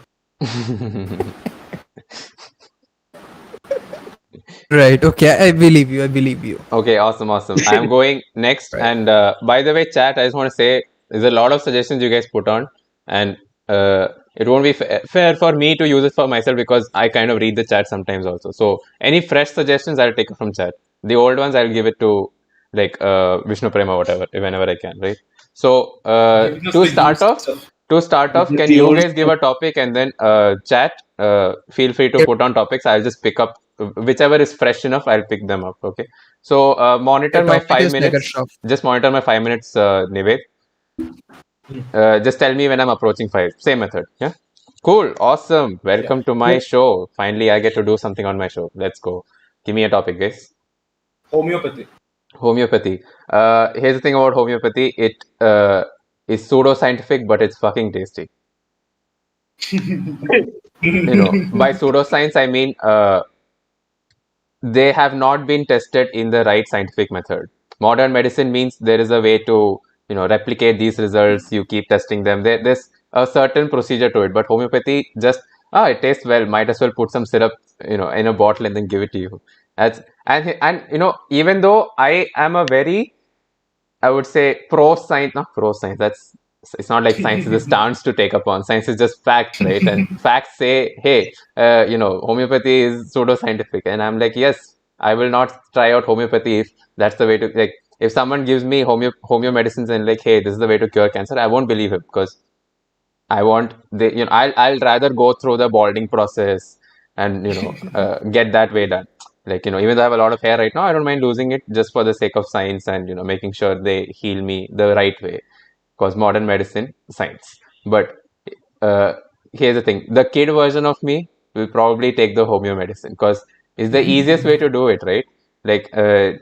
Right. Okay. I believe you. Okay, awesome. I'm going next. Right. And by the way, chat, I just want to say there's a lot of suggestions you guys put on, and it won't be fair for me to use it for myself because I kind of read the chat sometimes also. So any fresh suggestions, I'll take it from chat. The old ones, I'll give it to like Vishnu Prema, whatever, whenever I can, right? So to start off, can you guys give a topic and then chat? Feel free to put on topics. I'll just pick up whichever is fresh enough. I'll pick them up. Okay. So monitor my 5 minutes. Just monitor my 5 minutes, Nived. Just tell me when I'm approaching 5. Same method. Yeah. Cool. Awesome. Welcome to my show. Finally, I get to do something on my show. Let's go. Give me a topic, guys. Homeopathy. Here's the thing about homeopathy. It is pseudo-scientific, but it's fucking tasty. By pseudoscience, I mean they have not been tested in the right scientific method. Modern medicine means there is a way to, replicate these results. You keep testing them. There's a certain procedure to it. But homeopathy just, it tastes well. Might as well put some syrup, in a bottle and then give it to you. And even though I am a very I would say pro science, not pro science. That's it's not like science is a stance to take upon. Science is just facts, right? And facts say, hey, homeopathy is pseudoscientific, and I'm like, yes, I will not try out homeopathy if that's the way to like. If someone gives me homeo medicines and like, hey, this is the way to cure cancer, I won't believe it because I want I'll rather go through the balding process and get that way done. Like even though I have a lot of hair right now, I don't mind losing it just for the sake of science and making sure they heal me the right way. Because modern medicine, science. But uh, here's the thing: the kid version of me will probably take the homeo medicine because it's the easiest way to do it, right? Like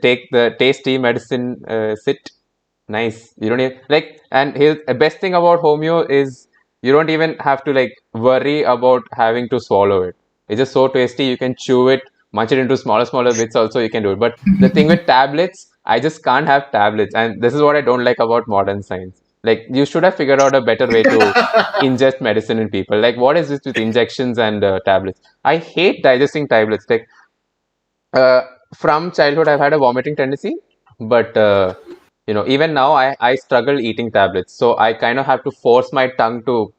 take the taste tea medicine, sit nice. You don't even like, and here's the best thing about homeo is you don't even have to like worry about having to swallow it. It's just so tasty. You can chew it, munch it into smaller bits. Also, you can do it. But the thing with tablets, I just can't have tablets, and this is what I don't like about modern science. Like you should have figured out a better way to ingest medicine in people. Like what is this with injections and tablets? I hate digesting tablets. Like uh, from childhood, I've had a vomiting tendency, but even now, I struggle eating tablets. So I kind of have to force my tongue to,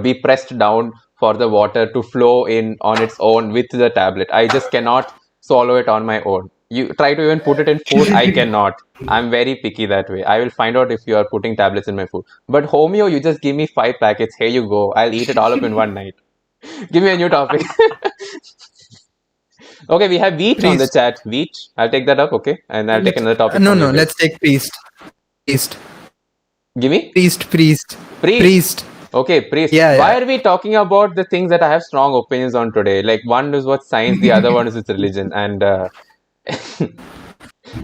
be pressed down for the water to flow in on its own with the tablet. I just cannot swallow it on my own. You try to even put it in food, I cannot. I'm very picky that way. I will find out if you are putting tablets in my food. But homeo, you just give me 5 packets. Here you go. I'll eat it all up in one night. Give me a new topic. Okay, we have Veach on the Priest. chat. Veach, I'll take that up, okay? And I'll take another topic No, from you no. guys. Let's take priest. Priest. Give me? Priest. Priest. Okay, priest. Yeah, Why yeah. are we talking about the things that I have strong opinions on today? Like one is what science, the other one is with religion. And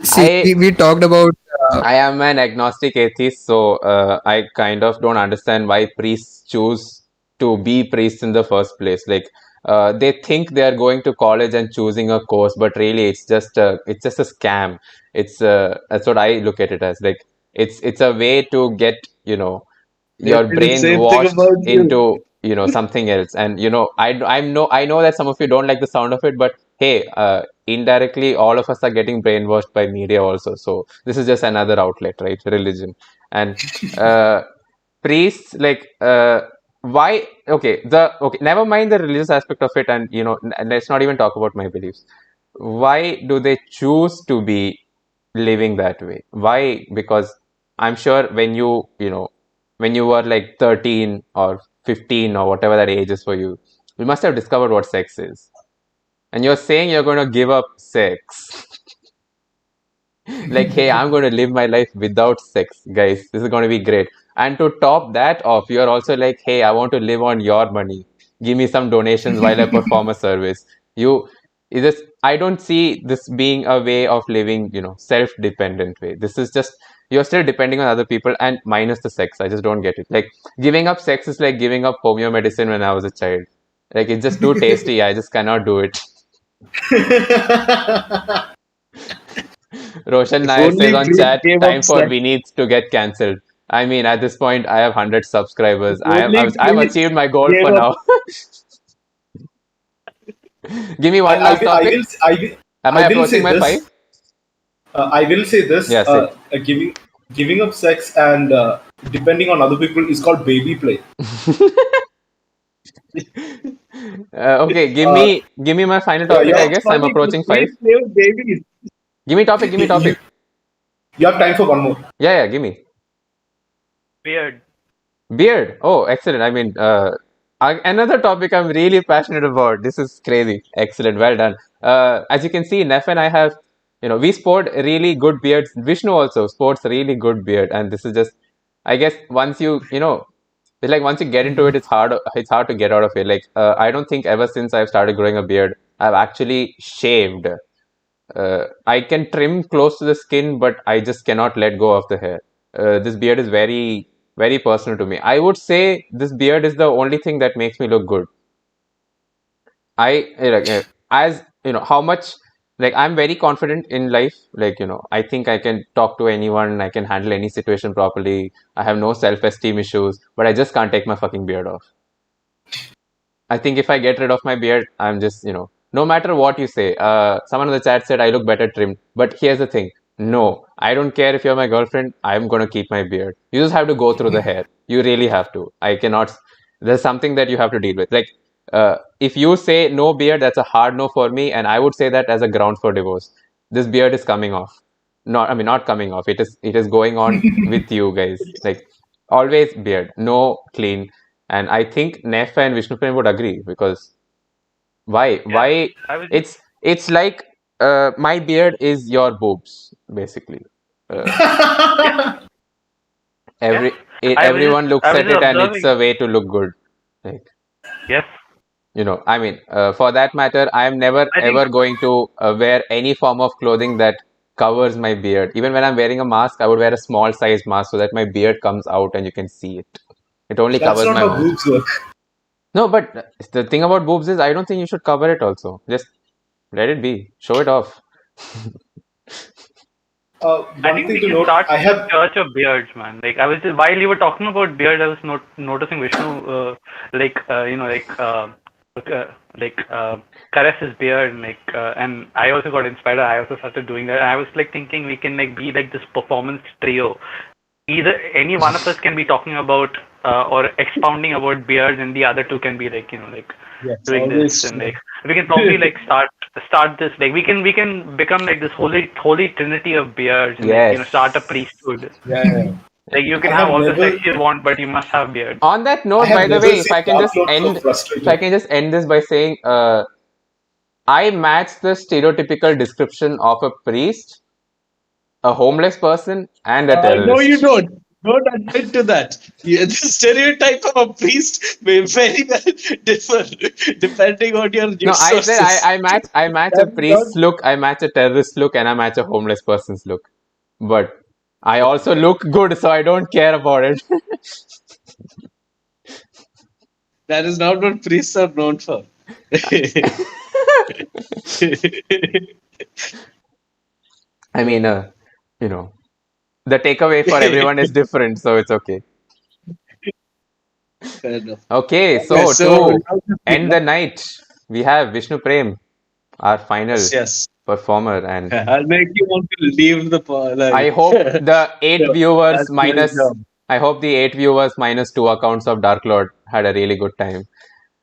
See, I we talked about. I am an agnostic atheist, so I kind of don't understand why priests choose to be priests in the first place. Like they think they are going to college and choosing a course, but really it's just a scam. It's that's what I look at it as. Like it's a way to get They your say the brain same thing washed about you. into something else. And I know that some of you don't like the sound of it, but hey, indirectly all of us are getting brainwashed by media also. So this is just another outlet, right? Religion. And uh, priests, like why okay, never mind the religious aspect of it, and let's not even talk about my beliefs. Why do they choose to be living that way? Why? Because I'm sure when you were like 13 or 15 or whatever that age is for you, you must have discovered what sex is. And you're saying you're going to give up sex. Like, hey, I'm going to live my life without sex, guys. This is going to be great. And to top that off, you're also like, hey, I want to live on your money. Give me some donations while I perform a service. You, I don't see this being a way of living, self-dependent way. This is just, you're still depending on other people and minus the sex. I just don't get it. Like, giving up sex is like giving up homeo medicine when I was a child. Like, it's just too tasty. I just cannot do it. Roshan If Nair says only on Priest chat, gave up time for sex. Vineet to get cancelled. I mean, at this point, I have 100 subscribers. If only I've Priest achieved my goal gave for up. now. Give me one last I topic. will I will Am I I will approaching say my five? this. I will say Yeah, this. say. Giving up sex and depending on other people is called baby play. Okay, give Uh, me give me my final yeah, topic. I That's guess I'm funny because approaching five. Priest play with babies. Give me topic. Give me you, topic. you have time for one more. Yeah, give me. Weird. Beard. Oh, excellent. I mean, another topic I'm really passionate about. This is crazy. Excellent. Well done. As you can see, Neph and I have, we sport really good beards. Vishnu also sports really good beard. And this is just, I guess, once it's like once you get into it, it's hard to get out of it. Like, I don't think ever since I've started growing a beard, I've actually shaved. I can trim close to the skin, but I just cannot let go of the hair. This beard is very, very personal to me. I would say this beard is the only thing that makes me look good. As how much, like, I'm very confident in life. Like, I think I can talk to anyone, I can handle any situation properly. I have no self-esteem issues, but I just can't take my fucking beard off. I think if I get rid of my beard, I'm just, no matter what you say. Someone in the chat said I look better trimmed. But here's the thing. no, I don't care if you're my girlfriend. I'm gonna keep my beard. You just have to go through the hair. You really have to. I cannot. There's something that you have to deal with. Like, if you say no beard, that's a hard no for me, and I would say that as a ground for divorce. This beard is coming off. Not, I mean, not coming off. It is going on with you guys. Like, always beard, no clean. And I think Neph and Vishnu Prem would agree because why? Yeah, Why? I was just It's like my beard is your boobs, basically. Uh, yeah. everyone looks I was at just it and it's observing. a way to look good. Like, Yes, I mean, for that matter, I am never I think ever going to wear any form of clothing that covers my beard. Even when I'm wearing a mask, I would wear a small size mask so that my beard comes out and you can see it. It only That's covers not my how boobs. boobs work. No, but the thing about boobs is I don't think you should cover it also. Just let it be. Show it off. I One think thing we to can note, start I a have. church of beards, man. Like I was just while you were talking about beard, I was noticing Vishnu, like caress his beard, and I also got inspired. I also started doing that. And I was like thinking we can like be like this performance trio. Either any one of us can be talking about or expounding about beards, and the other two can be like Yes, doing this, always. and like we can probably like start this, like we can become like this holy trinity of beards, and like Yes. start a priesthood. Yeah, yeah. Like you can I have have all the sex never. you want, but you must have beards. On that I note, have by the never way, if seen I can Dark just Lord so end, if I frustrated. can just end this by saying, I match the stereotypical description of a priest, a homeless person, and a No, you terrorist. don't. Don't admit to that. Yeah, the stereotype of a priest may very well differ depending on your No, news I said sources. I match a That is not. priest's look, I match a terrorist look, and I match a homeless person's look. But I also look good, so I don't care about it. That is not what priests are known for. I mean, you know, the takeaway for everyone is different, so it's okay. Fair enough. Okay, Okay, so so to now this end the night, we have Vishnu Prem, our final yes. performer, and I'll make you want to leave the I like. hope the eight So, viewers that's my minus job. I hope the 8 viewers minus 2 accounts of Dark Lord had a really good time,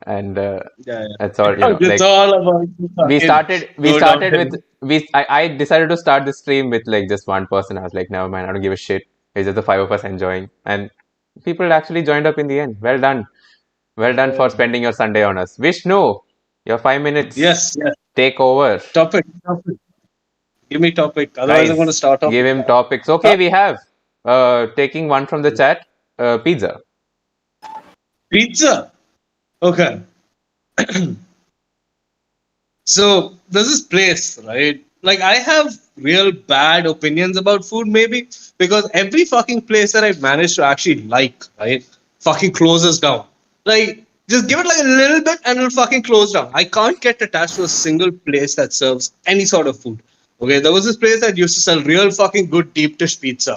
and Yeah, that's all. yeah. It's Like all about to we fucking started we go started downhill. with I decided to start the stream with like just one person. I was like, never mind, I don't give a shit. It's just the five of us enjoying, and people actually joined up in the end. Well done for spending your Sunday on us. Vishnu, your 5 minutes. Yes, yes. Take over. Topic. Give me topic. Otherwise, I'm going to Guys, start off give with him that. topics. Okay, we have taking one from the chat, pizza. Pizza. Okay. So there's this place, right? Like I have real bad opinions about food, maybe because every fucking place that I've managed to actually like, right, fucking closes down. Like just give it like a little bit and it'll fucking close down. I can't get attached to a single place that serves any sort of food. Okay, there was this place that used to sell real fucking good deep dish pizza,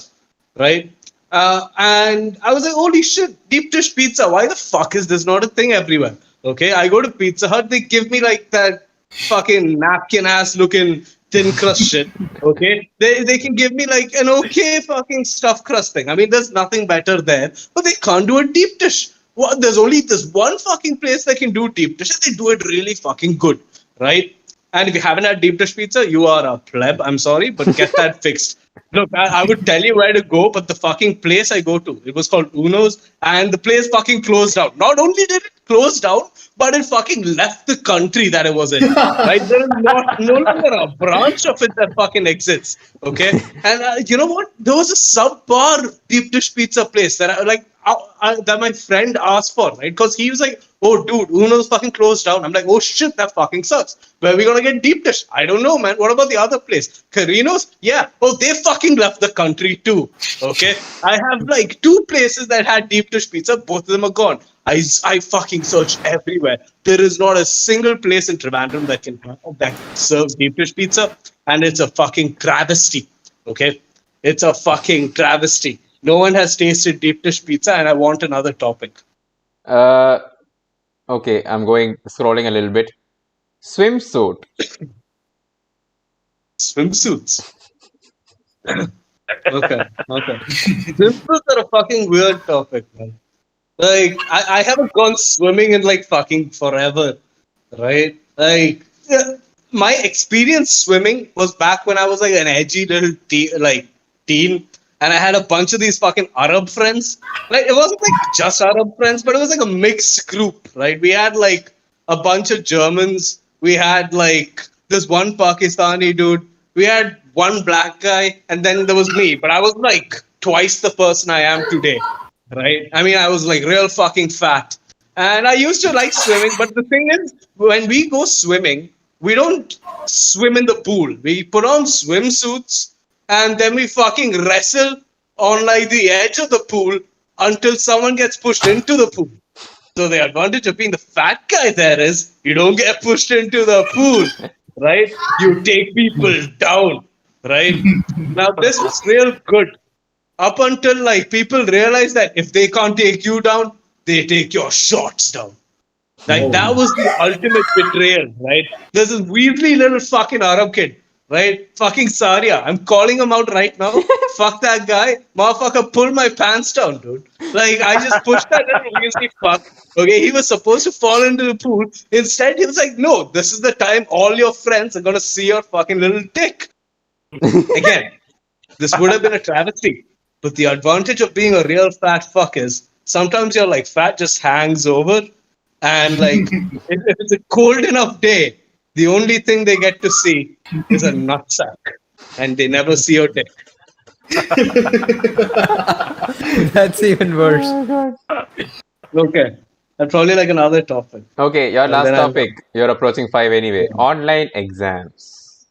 right? And I was like, holy shit, deep dish pizza. Why the fuck is this not a thing everywhere? Okay, I go to Pizza Hut, they give me like that fucking napkin ass looking thin crust shit. Okay, they can give me like an okay fucking stuffed crust thing. I mean, there's nothing better there, but they can't do a deep dish. What? There's only this one fucking place that can do deep dish, and they do it really fucking good, right? And if you haven't had deep dish pizza, you are a pleb. I'm sorry, but get that fixed. Look, I would tell you where to go, but the fucking place I go to, it was called Uno's, and the place fucking closed down. Not only did it close down, but it fucking left the country that it was in. Right? There is no longer a branch of it that fucking exists. Okay? And you know what? There was a subpar deep dish pizza place that that my friend asked for, right? Because he was like, "Oh, dude, Uno's fucking closed down." I'm like, "Oh shit, that fucking sucks. Where are we gonna get deep dish?" I don't know, man. What about the other place? Carino's? Yeah. Oh, they fucking left the country too. Okay. I have like two places that had deep dish pizza. Both of them are gone. I fucking searched everywhere. There is not a single place in Trivandrum that serves deep dish pizza, and it's a fucking travesty. Okay, it's a fucking travesty. No one has tasted deep dish pizza, and I want another topic. Uh, okay, I'm scrolling a little bit. Swimsuit. Swimsuits. Okay. Dimples are a fucking weird topic, man. Like, I haven't gone swimming in like fucking forever, right? Like, yeah, my experience swimming was back when I was like an edgy little teen, and I had a bunch of these fucking Arab friends. Like, it wasn't like just Arab friends, but it was like a mixed group, right? We had like a bunch of Germans. We had like this one Pakistani dude. We had one black guy, and then there was me. But I was like twice the person I am today, right? I mean, I was like real fucking fat. And I used to like swimming, but the thing is, when we go swimming, we don't swim in the pool. We put on swimsuits and then we fucking wrestle on like the edge of the pool until someone gets pushed into the pool. So the advantage of being the fat guy there is you don't get pushed into the pool, right? You take people down, right? Now this was real good up until like people realize that if they can't take you down, they take your shots down. Like that was the ultimate betrayal, right? There's this weaselly little fucking Arab kid, right? Fucking Saria. I'm calling him out right now. Fuck that guy. Motherfucker, pull my pants down, dude. Like I just pushed that little weaselly fuck. Okay, he was supposed to fall into the pool. Instead, he was like, no, this is the time all your friends are gonna see your fucking little dick. Again, this would have been a travesty. But the advantage of being a real fat fuck is sometimes your like fat just hangs over, and like if it's a cold enough day, the only thing they get to see is a nutsack, and they never see your dick. That's even worse. Okay, that's probably like another topic. Okay, your last then I'll- topic. You're approaching 5 anyway. Online exams.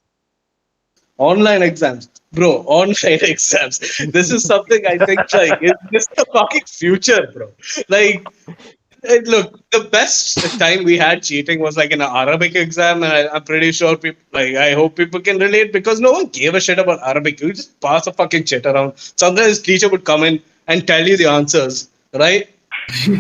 Online exams, bro. Online exams. This is something I think like this is the fucking future, bro. Like. Look, the best time we had cheating was like in an Arabic exam, and I'm pretty sure people like I hope people can relate because no one gave a shit about Arabic. You just pass a fucking shit around. Sometimes teacher would come in and tell you the answers, right?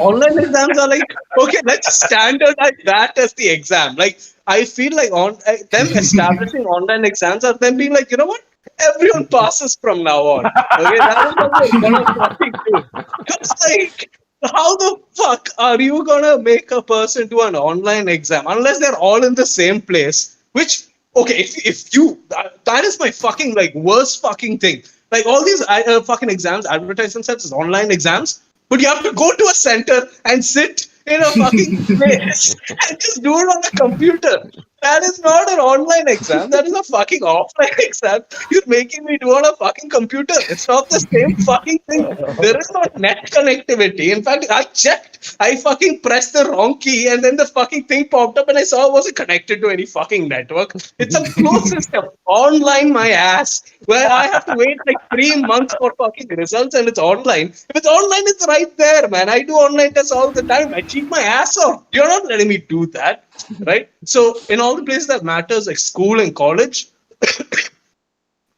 Online exams are like okay, let's standardize that as the exam. Like I feel like on them establishing online exams are them being like, you know what? Everyone passes from now on. Okay, that is what we're gonna fucking do. Because like. How the fuck are you gonna make a person do an online exam unless they're all in the same place? Which okay, if you that is my fucking like worst fucking thing. Like all these fucking exams advertise themselves as online exams, but you have to go to a center and sit in a fucking place and just do it on a computer. That is not an online exam. That is a fucking offline exam. You're making me do on a fucking computer. It's not the same fucking thing. There is not net connectivity. In fact, I checked. I fucking pressed the wrong key and then the fucking thing popped up and I saw it wasn't connected to any fucking network. It's a closed system. Online my ass. Where I have to wait like 3 months for fucking results and it's online. If it's online, it's right there, man. I do online tests all the time. I cheat my ass off. You're not letting me do that. Right? So in all the places that matters, like school and college,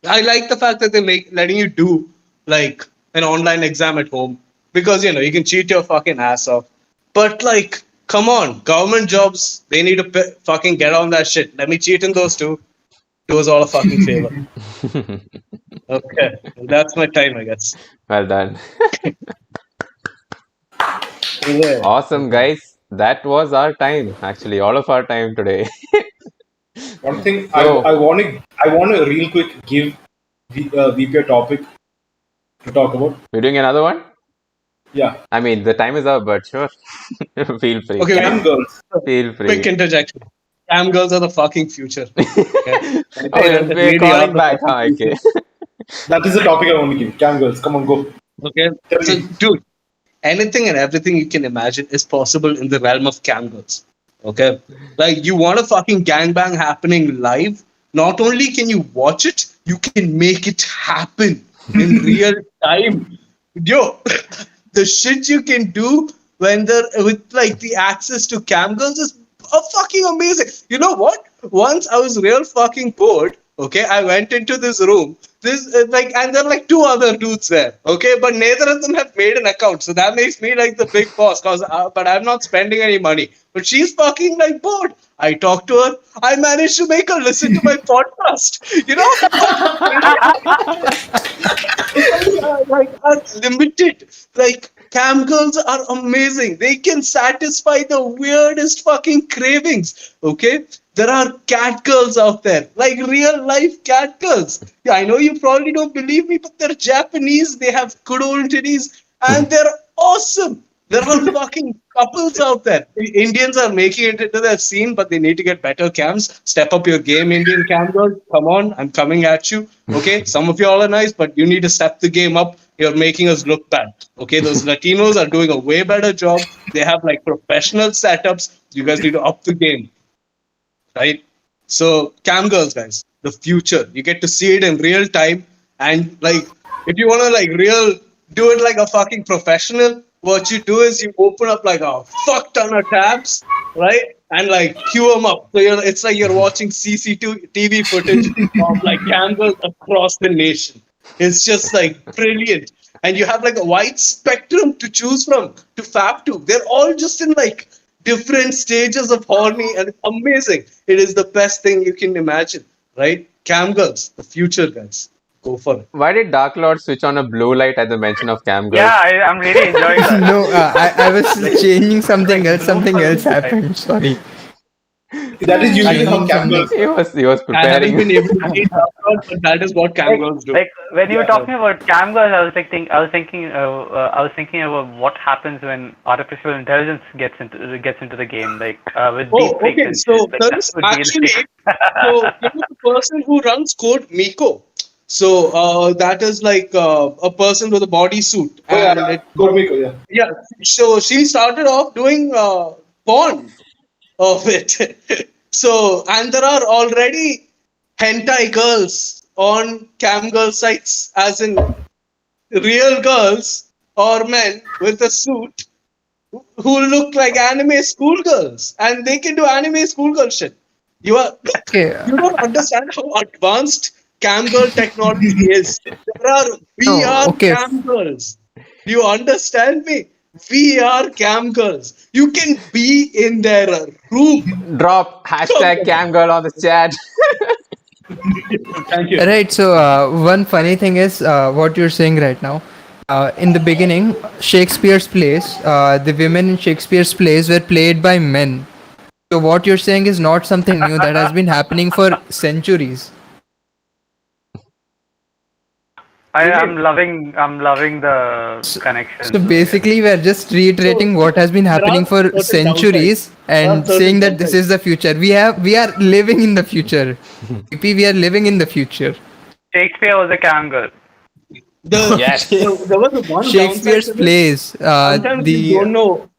I like the fact that they're letting you do like an online exam at home because you know you can cheat your fucking ass off. But like, come on, government jobs, they need to fucking get on that shit. Let me cheat in those too. Do us all a fucking favor. Okay, that's my time, I guess. Well done. Yeah. Awesome, guys. That was our time, actually, all of our time today. One thing So- I want to real quick give VP a topic to talk about. We're doing another one? Yeah, I mean, the time is up, but sure. Feel free. Okay, cam girls. Feel free. quick interjection. Cam girls are the fucking future. Okay? Oh, we're calling back. Huh? Okay. That is the topic I want to give. Cam girls, come on, go. Okay, so dude, anything and everything you can imagine is possible in the realm of cam girls. Okay, like you want a fucking gangbang happening live. Not only can you watch it, you can make it happen in real time. Yo, the shit you can do when they're with like the access to cam girls is fucking amazing. You know what? Once I was real fucking bored. Okay, I went into this room. This like, and there are like 2 other dudes there. Okay, but neither of them have made an account, so that makes me like the big boss. But I'm not spending any money. But she's fucking like bored. I talk to her. I managed to make her listen to my podcast. Like unlimited. Like cam girls are amazing. They can satisfy the weirdest fucking cravings. Okay, there are cat girls out there, like real life cat girls. Yeah, I know you probably don't believe me, but they're Japanese. They have good old titties, and they're awesome. There are fucking couples out there. Indians are making it into their scene, but they need to get better cams. Step up your game, Indian cam girls. Come on, I'm coming at you. Okay, some of y'all are nice, but you need to step the game up. You're making us look bad. Okay, those Latinos are doing a way better job. They have like professional setups. You guys need to up the game, right? So, cam girls, guys, the future. You get to see it in real time, and like, if you wanna like do it like a fucking professional, what you do is you open up like a fuck ton of tabs, right? And like queue them up. So it's like you're watching CCTV footage of like cam girls across the nation. It's just like brilliant. And you have like a wide spectrum to choose from to fap to. They're all just in like different stages of horny and amazing. It is the best thing you can imagine, right? Cam girls, the future, guys. Go for it. Why did Dark Lord switch on a blue light at the mention of cam girls? Yeah, I'm really enjoying that. No, I was changing something else. Something else happened. Sorry. That is usually how Changing cam girls. He was I haven't preparing. been able to see that, but that is what cam girls do. Like when you were talking about cam girls, I was thinking about what happens when artificial intelligence gets into the game, like with Oh, deepfakes okay. and So shit. Like, that there's would be actually like, the person who runs code Miko. So that is like a person with a bodysuit, Oh, and yeah, Gormiko, yeah. yeah. So she started off doing porn of it. So and there are already hentai girls on cam girl sites, as in real girls or men with a suit who look like anime schoolgirls, and they can do anime schoolgirl shit. You are Okay. you don't understand how advanced cam girl technology is. There are VR okay. cam girls. Do you understand me? VR cam girls. You can be in their room. Drop hashtag cam girl on the chat. Thank you. Right. So one funny thing is what you're saying right now. In the beginning, Shakespeare's plays, the women in Shakespeare's plays were played by men. So what you're saying is not something new that has been happening for centuries. I'm loving the connection. So basically, we're just reiterating what has been happening for certain centuries and certain saying that this downsides. is the future. We are living in the future. We are living in the future. Shakespeare was a cam girl. Yes. There was a one Shakespeare's downside to this. plays, Sometimes you don't know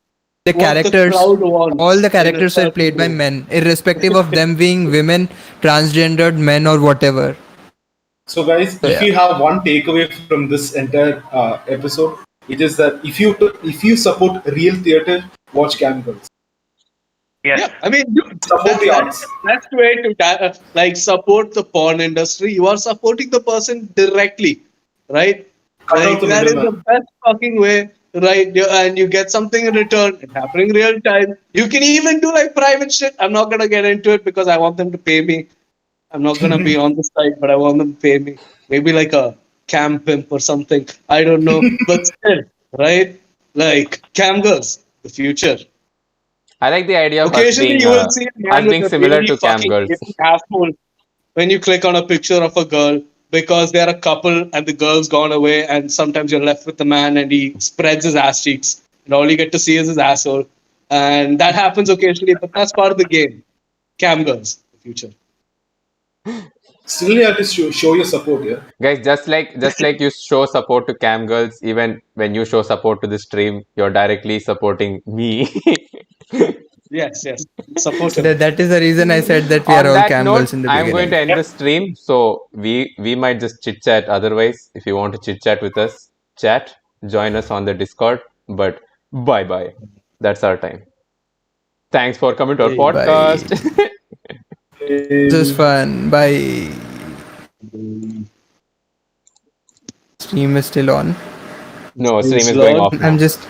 the what characters, the crowd wants all the in a characters were certain played by way. men, irrespective of them being women, transgendered men, or whatever. So, guys, if you have one takeaway from this entire episode, it is that if you support real theatre, watch cam girls. Yes. Yeah, I mean, Support the arts. that's the way to like support the porn industry. You are supporting the person directly, right? Cut out Like the that is the middleman. best fucking way, right? And you get something in return. It's happening real time. You can even do like private shit. I'm not gonna get into it because I want them to pay me. I'm not gonna be on the site, but I want them to pay me. Maybe like a cam pimp or something. I don't know, but still, right? Like cam girls, the future. I like the idea of Occasionally, you will see a man us being with a similar really to cam fucking girls. big asshole when you click on a picture of a girl because they're a couple and the girl's gone away, and sometimes you're left with the man and he spreads his ass cheeks, and all you get to see is his asshole, and that happens occasionally, but that's part of the game. Cam girls, the future. Still, you have to show your support, yeah. Guys, just like you show support to cam girls, even when you show support to the stream, you're directly supporting me. Yes, support them. That is the reason I said that we On are all that cam note, girls in the I'm going beginning. to end the stream, so we might just chit chat. Otherwise, if you want to chit chat with us, chat, join us on the Discord. But bye. That's our time. Thanks for coming to our podcast. This was fun. Bye. Stream is still on. No, stream is going off now. I'm just